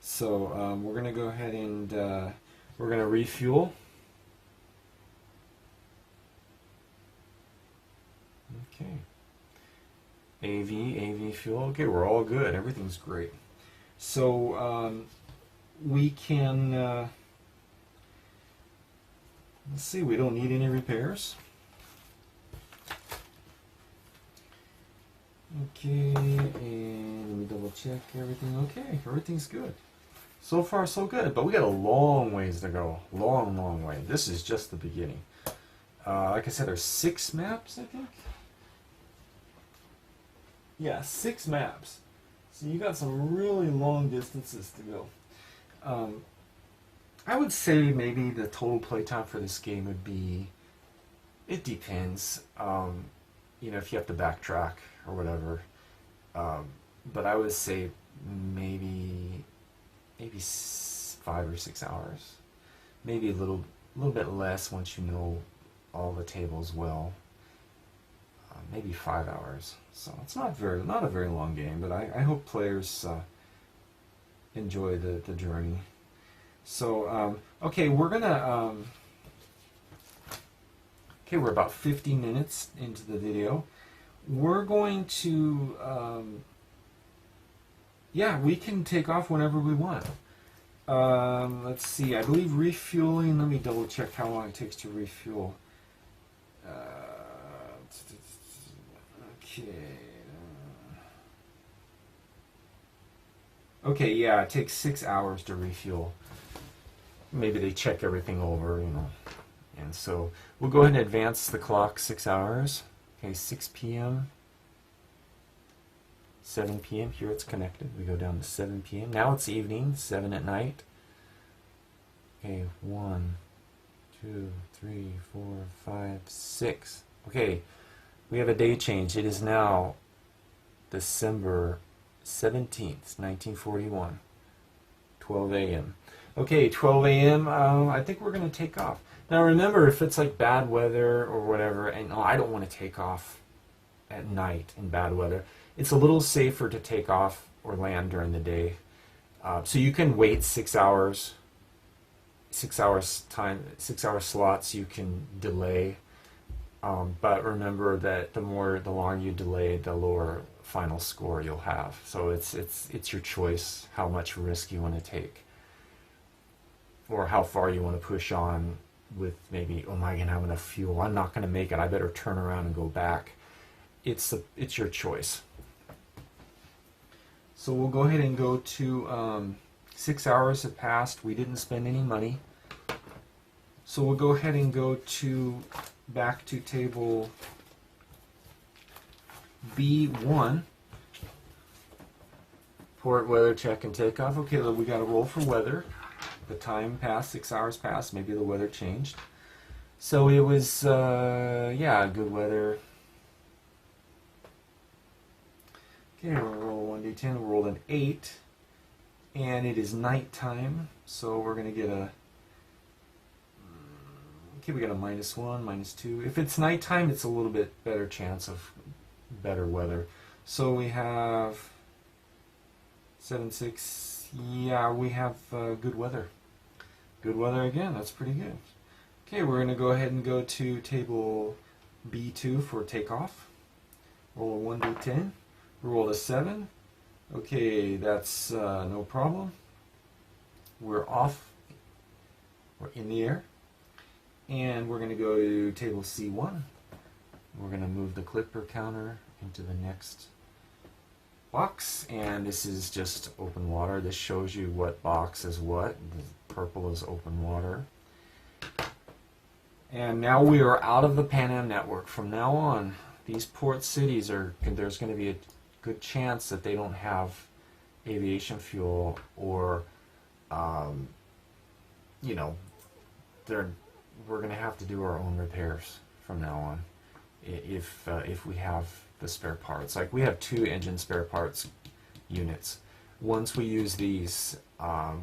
So we're going to go ahead and we're going to refuel. Okay. AV fuel. Okay, we're all good. Everything's great. So we can, let's see, we don't need any repairs. Okay, and let me double check everything. Okay, everything's good. So far, so good. But we got a long ways to go. Long way. This is just the beginning. Like I said, there's 6 maps, I think. Yeah, 6 maps. So you got some really long distances to go. I would say maybe the total playtime for this game would be, it depends. You know, if you have to backtrack or whatever. But I would say maybe 5 or 6 hours. Maybe a little bit less once you know all the tables well. Maybe 5 hours. So it's not a very long game, but I hope players enjoy the journey. So okay, we're gonna okay, we're about 50 minutes into the video. We're going to yeah, we can take off whenever we want. Let's see, I believe refueling, let me double check how long it takes to refuel. Okay. Okay, yeah, it takes 6 hours to refuel. Maybe they check everything over, you know. And so we'll go ahead and advance the clock 6 hours. Okay, 6 p.m. 7 p.m. Here it's connected. We go down to 7 p.m. Now it's evening, 7 at night. Okay, 1, 2, 3, 4, 5, 6. Okay, we have a day change. It is now December 17th, 1941, 12 a.m. Okay, 12 a.m. I think we're going to take off. Now remember, if it's like bad weather or whatever, and I don't want to take off at night in bad weather, it's a little safer to take off or land during the day. So you can wait 6 hours, 6 hours time, 6 hour slots you can delay. But remember that the longer you delay, the lower final score you'll have. So it's your choice how much risk you want to take, or how far you want to push on with maybe, oh, am I gonna have enough fuel? I'm not gonna make it. I better turn around and go back. It's your choice. So we'll go ahead and go to 6 hours have passed. We didn't spend any money. So we'll go ahead and go to back to table B1. Port, weather, check, and takeoff. Okay, we got to roll for weather. The time passed, 6 hours passed. Maybe the weather changed. So it was, yeah, good weather. Okay, we'll roll 1d10. We'll roll an 8. And it is nighttime. So we're going to get a... Okay, we got a -1, -2. If it's nighttime, it's a little bit better chance of better weather. So we have 7, 6. Yeah, we have good weather. Good weather again. That's pretty good. Okay, we're going to go ahead and go to table B2 for takeoff. Roll a 1d10. Roll a 7. Okay, that's no problem. We're off. We're in the air. And we're going to go to table C1. We're going to move the clipper counter into the next box. And this is just open water. This shows you what box is what. The purple is open water. And now we are out of the Pan Am network. From now on, these port cities there's going to be a good chance that they don't have aviation fuel, or, you know, we're going to have to do our own repairs from now on if we have the spare parts. Like, we have 2 engine spare parts units. Once we use these,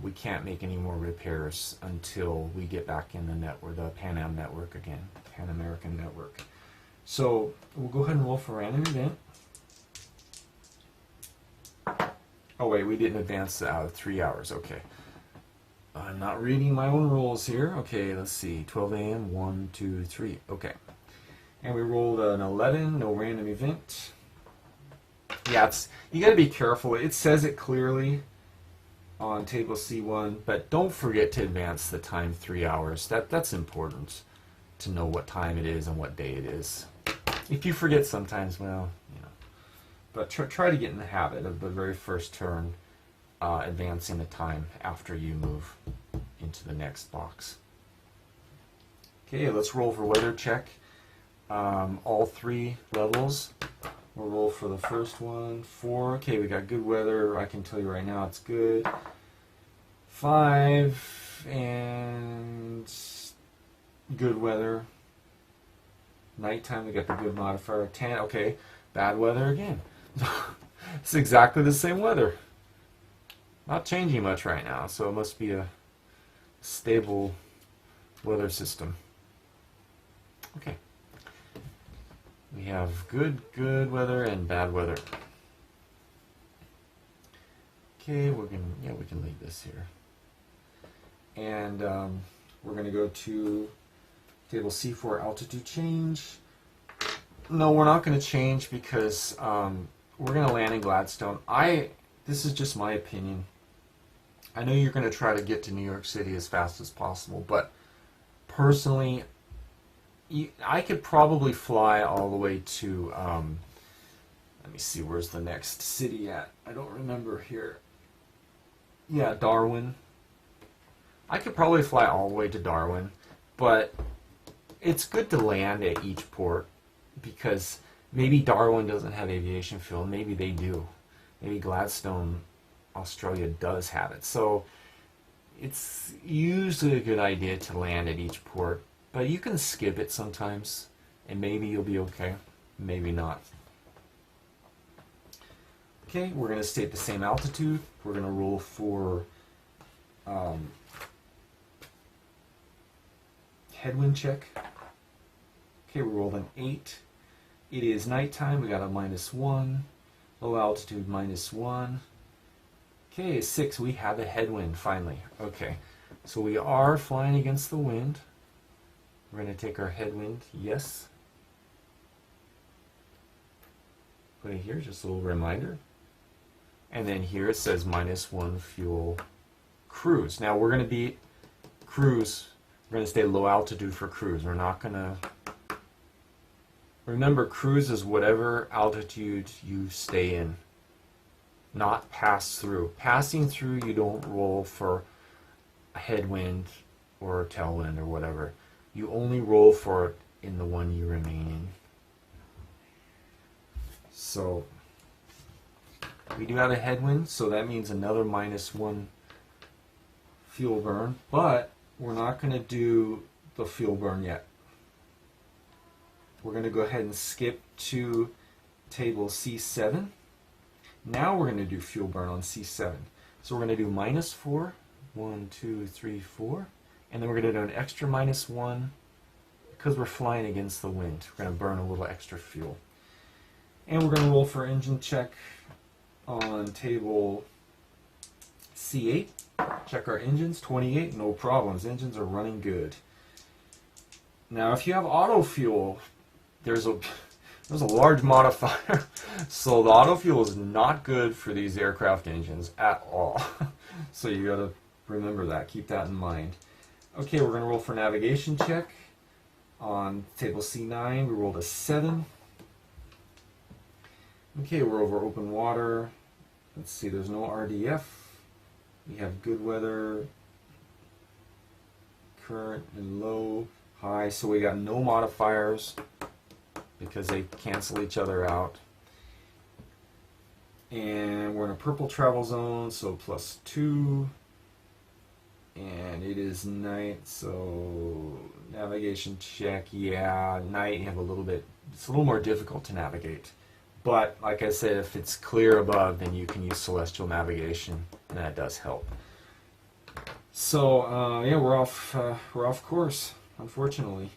we can't make any more repairs until we get back in the network, the Pan Am network again, Pan American network. So we'll go ahead and roll for random event. Oh wait, we didn't advance 3 hours. Okay. I'm not reading my own rolls here. Okay, let's see. 12 a.m. 1, 2, 3. Okay. And we rolled an 11. No random event. Yeah, you got to be careful. It says it clearly on table C1, but don't forget to advance the time 3 hours. That's important to know what time it is and what day it is. If you forget sometimes, well, you know. But try to get in the habit of the very first turn advancing the time after you move into the next box. Okay, let's roll for weather check. All 3 levels. We'll roll for the first one. 4. Okay, we got good weather. I can tell you right now it's good. 5 and good weather. Nighttime, we got the good modifier. 10. Okay, bad weather again. It's exactly the same weather. Not changing much right now, so it must be a stable weather system. Okay. We have good weather and bad weather. Okay, we can leave this here. And we're going to go to table C4 altitude change. No, we're not going to change because we're going to land in Gladstone. This is just my opinion. I know you're going to try to get to New York City as fast as possible, but personally, I could probably fly all the way to, let me see, where's the next city at? I don't remember here. Yeah, Darwin. I could probably fly all the way to Darwin, but it's good to land at each port because maybe Darwin doesn't have aviation fuel. Maybe they do. Maybe Gladstone, Australia does have it. So it's usually a good idea to land at each port. But you can skip it sometimes, and maybe you'll be okay. Maybe not. Okay, we're going to stay at the same altitude. We're going to roll for headwind check. Okay, we rolled an 8. It is nighttime. We got a -1. Low altitude -1. Okay, 6. We have a headwind finally. Okay, so we are flying against the wind. We're going to take our headwind, yes. Put it here, just a little reminder. And then here it says -1 fuel cruise. Now we're going to be cruise. We're going to stay low altitude for cruise. We're not going to... Remember, cruise is whatever altitude you stay in, not pass through. Passing through, you don't roll for a headwind or a tailwind or whatever. You only roll for in the one you remain in. So we do have a headwind, so that means another -1 fuel burn, but we're not going to do the fuel burn yet. We're going to go ahead and skip to table C7. Now we're going to do fuel burn on C7. So we're going to do -4, 1, 2, 3, 4, and then we're going to do an extra -1 because we're flying against the wind. We're going to burn a little extra fuel. And we're going to roll for engine check on table C8. Check our engines, 28, no problems. Engines are running good. Now if you have auto fuel, there's a large modifier. So the auto fuel is not good for these aircraft engines at all. So you got to remember that, keep that in mind. Okay, we're going to roll for navigation check. On table C9, we rolled a 7. Okay, we're over open water. Let's see, there's no RDF. We have good weather, current and low, high, so we got no modifiers because they cancel each other out. And we're in a purple travel zone, so +2. And it is night, so navigation check, yeah, night you have a little bit, it's a little more difficult to navigate. But like I said, if it's clear above, then you can use celestial navigation, and that does help. So yeah, we're off course, unfortunately.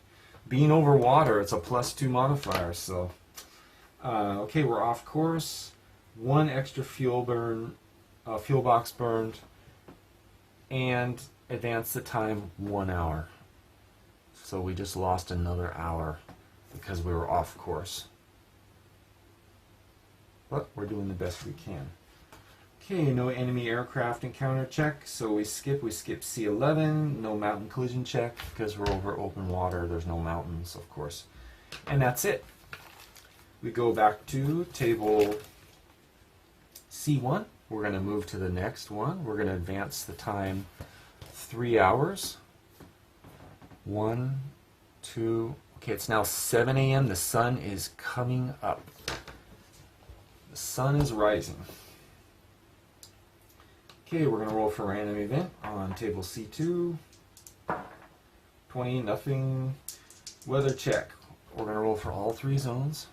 Being over water, it's a +2 modifier. So okay, we're off course. 1 extra fuel burn, fuel box burned, and advance the time 1 hour. So we just lost another hour because we were off course. But we're doing the best we can. Okay, no enemy aircraft encounter check, so we skip C11, no mountain collision check, because we're over open water, there's no mountains, of course. And that's it. We go back to table C1, we're going to move to the next one, we're going to advance the time 3 hours. 1, 2, okay, it's now 7 a.m., the sun is coming up. The sun is rising. Okay, we're going to roll for random event on table C2. 20, nothing. Weather check. We're going to roll for all 3 zones.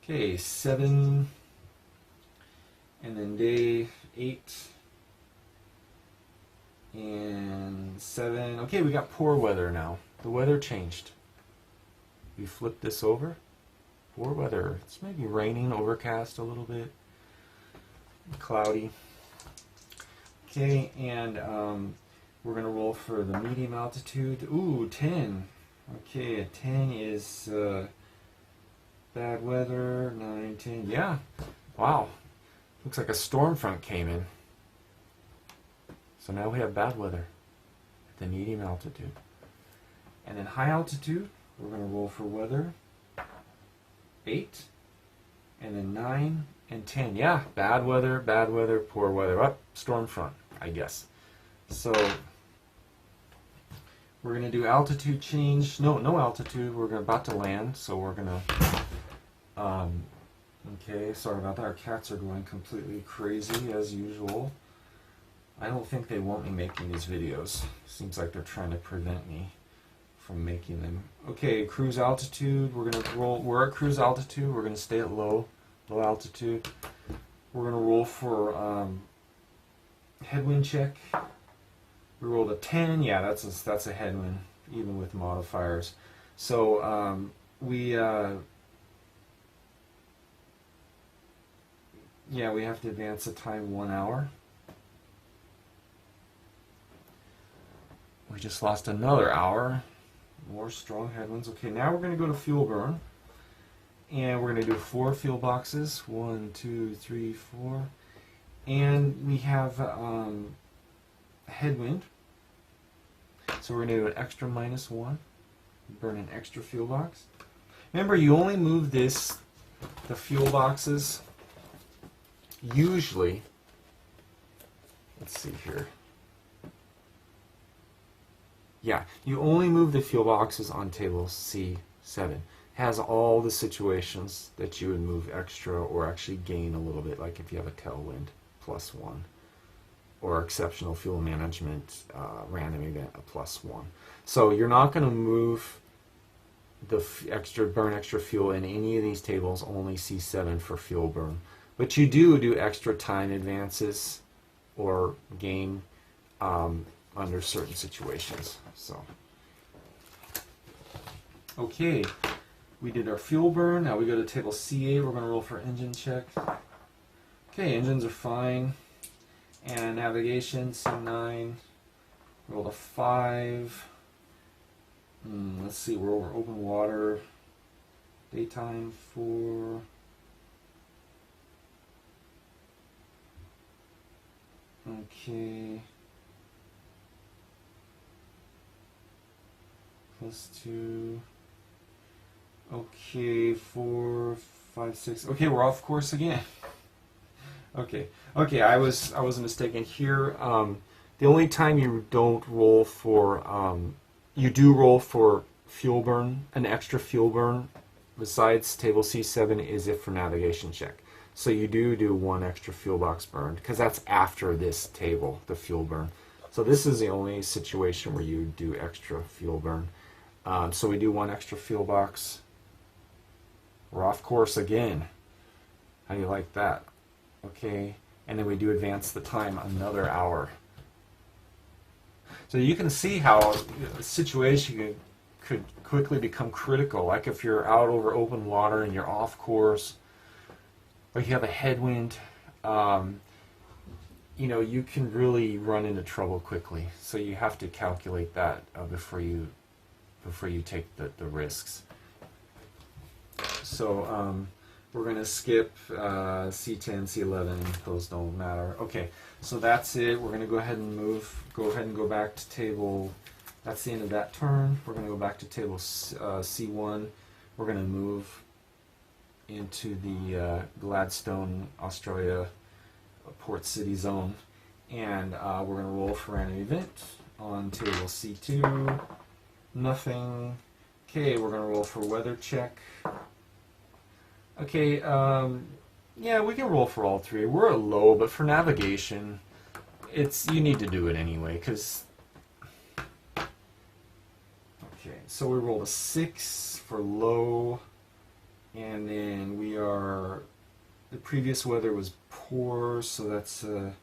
Okay, 7. And then day 8. And 7. Okay, we got poor weather now. The weather changed. We flip this over. Poor weather. It's maybe raining, overcast a little bit, cloudy. Okay, and we're going to roll for the medium altitude. Ooh, 10. Okay, a 10 is bad weather. 9, 10. Yeah. Wow. Looks like a storm front came in. So now we have bad weather at the medium altitude. And then high altitude, we're going to roll for weather. 8, and then 9 and 10. Yeah, bad weather, poor weather. Up, storm front, I guess. So we're going to do altitude change. No altitude. We're about to land, so we're going to. Okay, sorry about that. Our cats are going completely crazy as usual. I don't think they want me making these videos. Seems like they're trying to prevent me from making them. Okay, cruise altitude. We're gonna roll. We're at cruise altitude. We're gonna stay at low altitude. We're gonna roll for headwind check. We rolled a 10. Yeah, that's a headwind, even with modifiers. So yeah, we have to advance the time 1 hour. We just lost another hour. More strong headwinds. Okay, now we're going to go to fuel burn. And we're going to do 4 fuel boxes. 1, 2, 3, 4. And we have headwind. So we're going to do an extra -1. Burn an extra fuel box. Remember, you only move the fuel boxes, usually, let's see here. Yeah, you only move the fuel boxes on table C7. Has all the situations that you would move extra or actually gain a little bit, like if you have a tailwind +1, or exceptional fuel management random event a +1. So you're not going to move the burn extra fuel in any of these tables, only C7 for fuel burn. But you do extra time advances or gain under certain situations. So, okay, we did our fuel burn. Now we go to table C8. We're going to roll for engine check. Okay, engines are fine. And navigation, C9. Rolled a 5. Let's see, we're over open water. Daytime 4. Okay. +2. Okay, 4, 5, 6. Okay, we're off course again. Okay, I was mistaken here. The only time you don't roll for you do roll for fuel burn, an extra fuel burn, besides table C7 is if for navigation check. So you do one extra fuel box burn because that's after this table, the fuel burn. So this is the only situation where you do extra fuel burn. So we do one extra fuel box. We're off course again. How do you like that? Okay, and then we do advance the time another hour. So you can see how a situation could quickly become critical. Like if you're out over open water and you're off course, or you have a headwind, you can really run into trouble quickly. So you have to calculate that before you take the risks. So we're going to skip C10, C11. Those don't matter. Okay, so that's it. We're going to go ahead and go back to table. That's the end of that turn. We're going to go back to table C1. We're going to move into the Gladstone, Australia port city zone. And we're going to roll for an event on table C2. Nothing. Okay, we're going to roll for weather check. Okay, yeah, we can roll for all three. We're at low, but for navigation, you need to do it anyway, because... Okay, so we rolled a 6 for low, and then the previous weather was poor, so that's a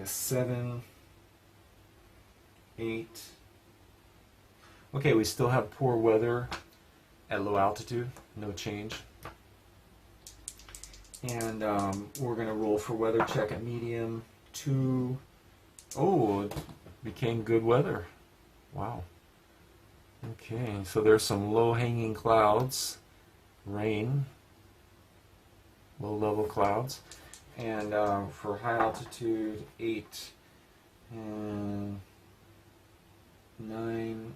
7, 8. Okay, we still have poor weather at low altitude, no change. And we're going to roll for weather check at medium, 2. Oh, it became good weather. Wow. Okay, so there's some low-hanging clouds, rain, low-level clouds. And for high altitude, 8 and 9,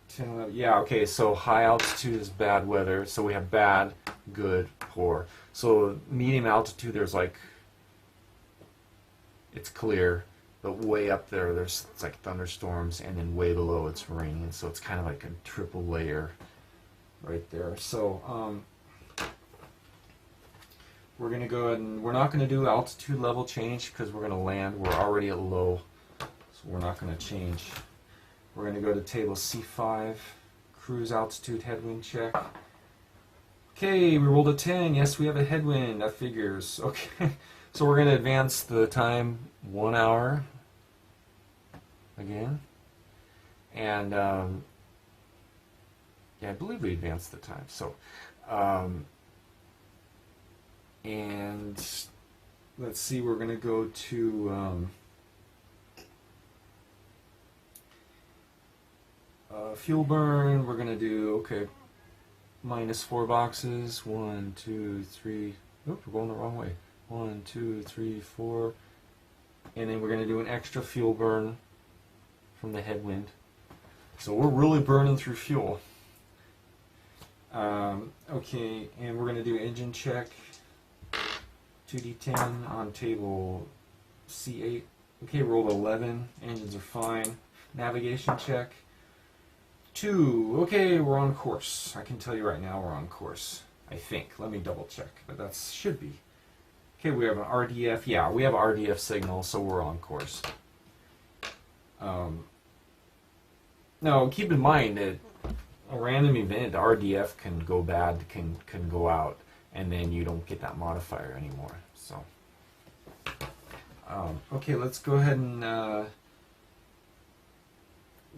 10, 11. Yeah, okay, so high altitude is bad weather. So we have bad, good, poor. So medium altitude, it's clear, but way up there, it's like thunderstorms, and then way below it's raining. So it's kind of like a triple layer right there. So we're going to go ahead and we're not going to do altitude level change because we're going to land. We're already at low, so we're not going to change. We're going to go to table C5, cruise altitude headwind check. Okay, we rolled a 10. Yes, we have a headwind. That figures. Okay, so we're going to advance the time 1 hour again. And yeah, I believe we advanced the time. So, and let's see, we're going to go to fuel burn. We're going to do, -4 boxes. 1, 2, 3. Oop, we're going the wrong way. 1, 2, 3, 4. And then we're going to do an extra fuel burn from the headwind. So we're really burning through fuel. Okay, and we're going to do engine check. 2d10 on table C8. Okay, rolled 11. Engines are fine. Navigation check. 2. Okay, we're on course. I can tell you right now we're on course. I think. Let me double check, but that should be. Okay, we have an RDF. Yeah, we have RDF signal, so we're on course. Now, keep in mind that a random event, RDF can go bad, can go out, and then you don't get that modifier anymore. So, okay, let's go ahead and.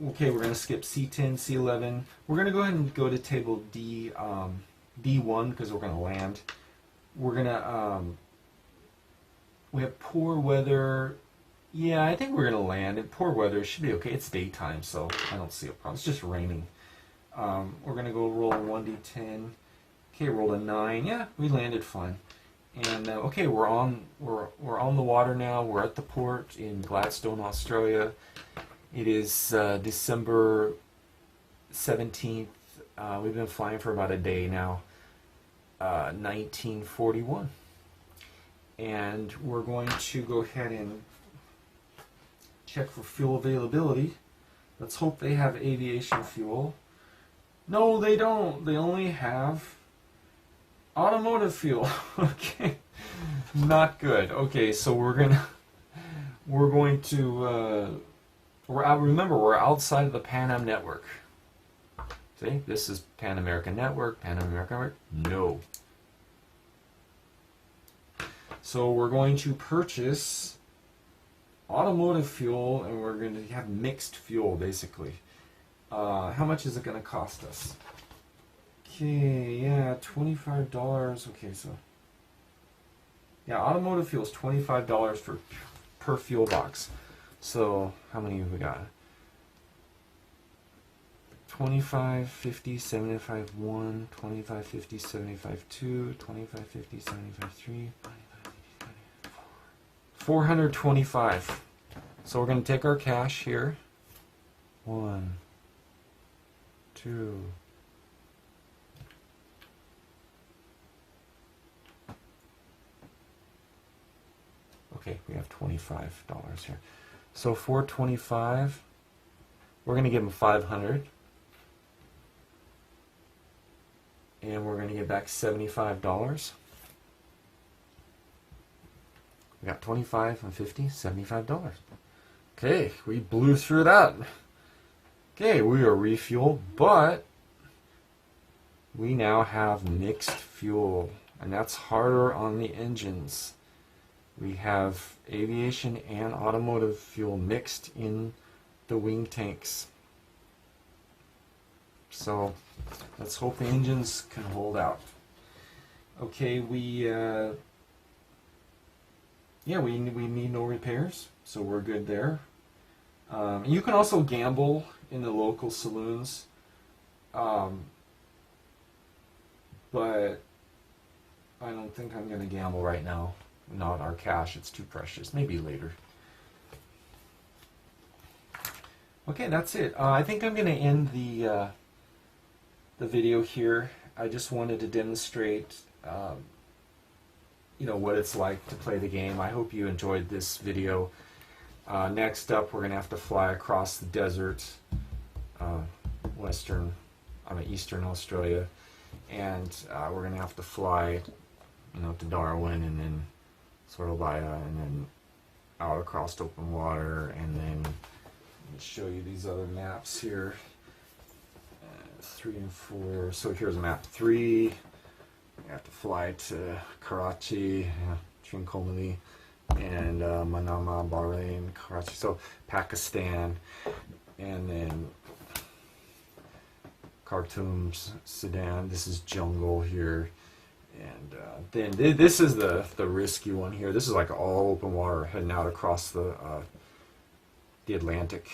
Okay, we're going to skip C10, C11. We're going to go ahead and go to table D, D1 because we're going to land. We're going to. We have poor weather. Yeah, I think we're going to land. And poor weather, it should be okay. It's daytime, so I don't see a problem. It's just raining. We're going to go roll a 1d10. Okay, rolled a 9. Yeah, we landed fine. And okay, we're on the water now. We're at the port in Gladstone, Australia. It is December 17th. We've been flying for about a day now. 1941. And we're going to go ahead and check for fuel availability. Let's hope they have aviation fuel. No, they don't. They only have automotive fuel. Okay, not good. Okay, so remember we're outside of the Pan Am network. See, this is Pan American Network. Pan American Network. No. So we're going to purchase automotive fuel, and we're going to have mixed fuel, basically. How much is it going to cost us? Okay, yeah, $25. Okay, so yeah, automotive fuel is $25 per fuel box. So how many have we got? 25, 50, 75, 1, 25, 50, 75, 2, 25, 50, 75, 3, 425. So we're going to take our cash here. 1, 2. Okay, we have $25 here. So 425. We're going to give them 500. And we're going to get back $75. We got 25 and 50, $75. Okay, we blew through that. Okay, we are refueled, but we now have mixed fuel, and that's harder on the engines. We have aviation and automotive fuel mixed in the wing tanks. So let's hope the engines can hold out. Okay, we need no repairs, so we're good there. You can also gamble in the local saloons, but I don't think I'm going to gamble right now. Not our cash, it's too precious. Maybe later. Okay, that's it. I think I'm going to end the video here. I just wanted to demonstrate what it's like to play the game. I hope you enjoyed this video. Next up, we're going to have to fly across the desert, Eastern Australia, and we're going to have to fly, to Darwin, and then sort of and then out across open water, and then let me show you these other maps here. 3 and 4. So here's map 3. We have to fly to Karachi, Trincomalee, and Manama, Bahrain, Karachi. So Pakistan, and then Khartoum, Sudan. This is jungle here, and then this is the risky one here. This is like all open water heading out across the Atlantic.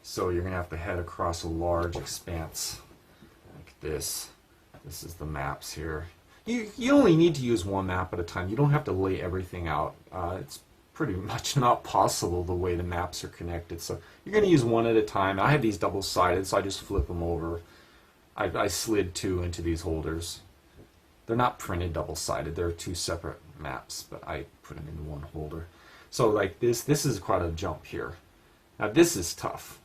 So you're going to have to head across a large expanse like this. This is the maps here. You only need to use one map at a time. You don't have to lay everything out. It's pretty much not possible the way the maps are connected. So you're going to use one at a time. I have these double-sided, so I just flip them over. I slid 2 into these holders. They're not printed double-sided. They're 2 separate maps, but I put them in one holder. So like this is quite a jump here. Now this is tough.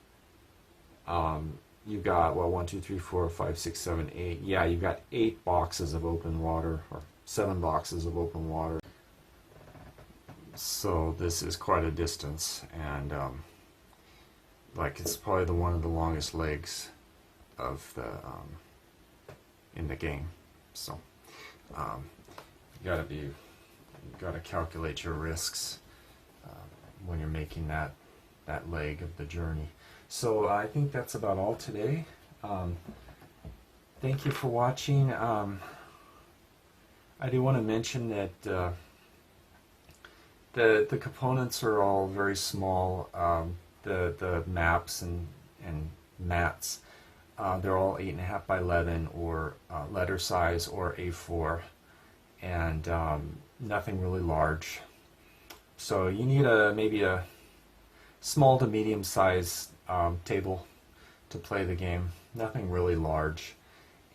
You got, well, 1, 2, 3, 4, 5, 6, 7, 8. Yeah, you've got 8 boxes of open water, or 7 boxes of open water. So this is quite a distance, and like it's probably one of the longest legs of the in the game. So you gotta calculate your risks when you're making that leg of the journey. So I think that's about all today. Thank you for watching. I do want to mention that the components are all very small. The maps and mats, they're all 8.5 by 11 or letter size or A4, and nothing really large. So you need maybe a small to medium size table to play the game. Nothing really large.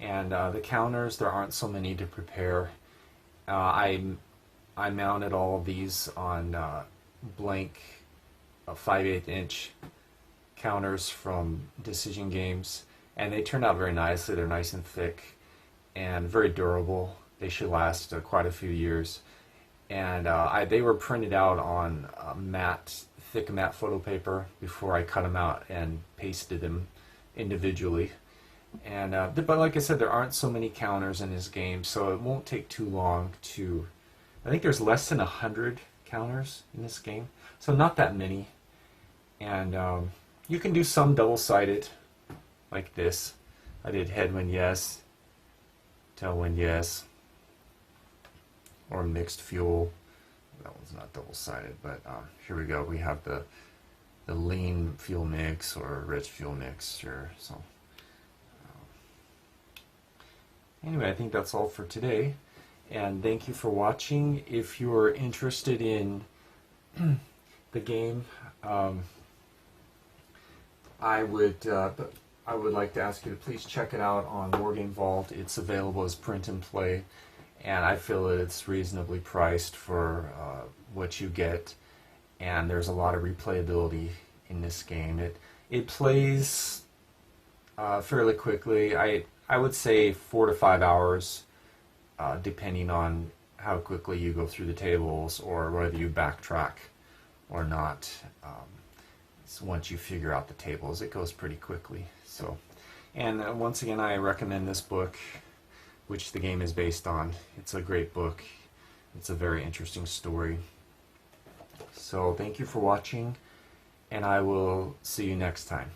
And the counters, there aren't so many to prepare. I mounted all of these on blank 5/8 inch counters from Decision Games, and they turned out very nicely. They're nice and thick and very durable. They should last quite a few years. And they were printed out on thick matte photo paper before I cut them out and pasted them individually. And but like I said, there aren't so many counters in this game, so it won't take too long to. I think there's less than 100 counters in this game, so not that many. And you can do some double-sided, like this. I did head when yes, tail when yes, or mixed fuel. That one's not double-sided, but here we go. We have the lean fuel mix or rich fuel mixture. So anyway, I think that's all for today, and thank you for watching. If you're interested in the game, I would like to ask you to please check it out on Wargame Vault. It's available as print and play, and I feel that it's reasonably priced for what you get, and there's a lot of replayability in this game. It plays fairly quickly. I would say 4 to 5 hours, depending on how quickly you go through the tables or whether you backtrack or not. So once you figure out the tables, it goes pretty quickly. So, and once again, I recommend this book, which the game is based on. It's a great book. It's a very interesting story. So thank you for watching, and I will see you next time.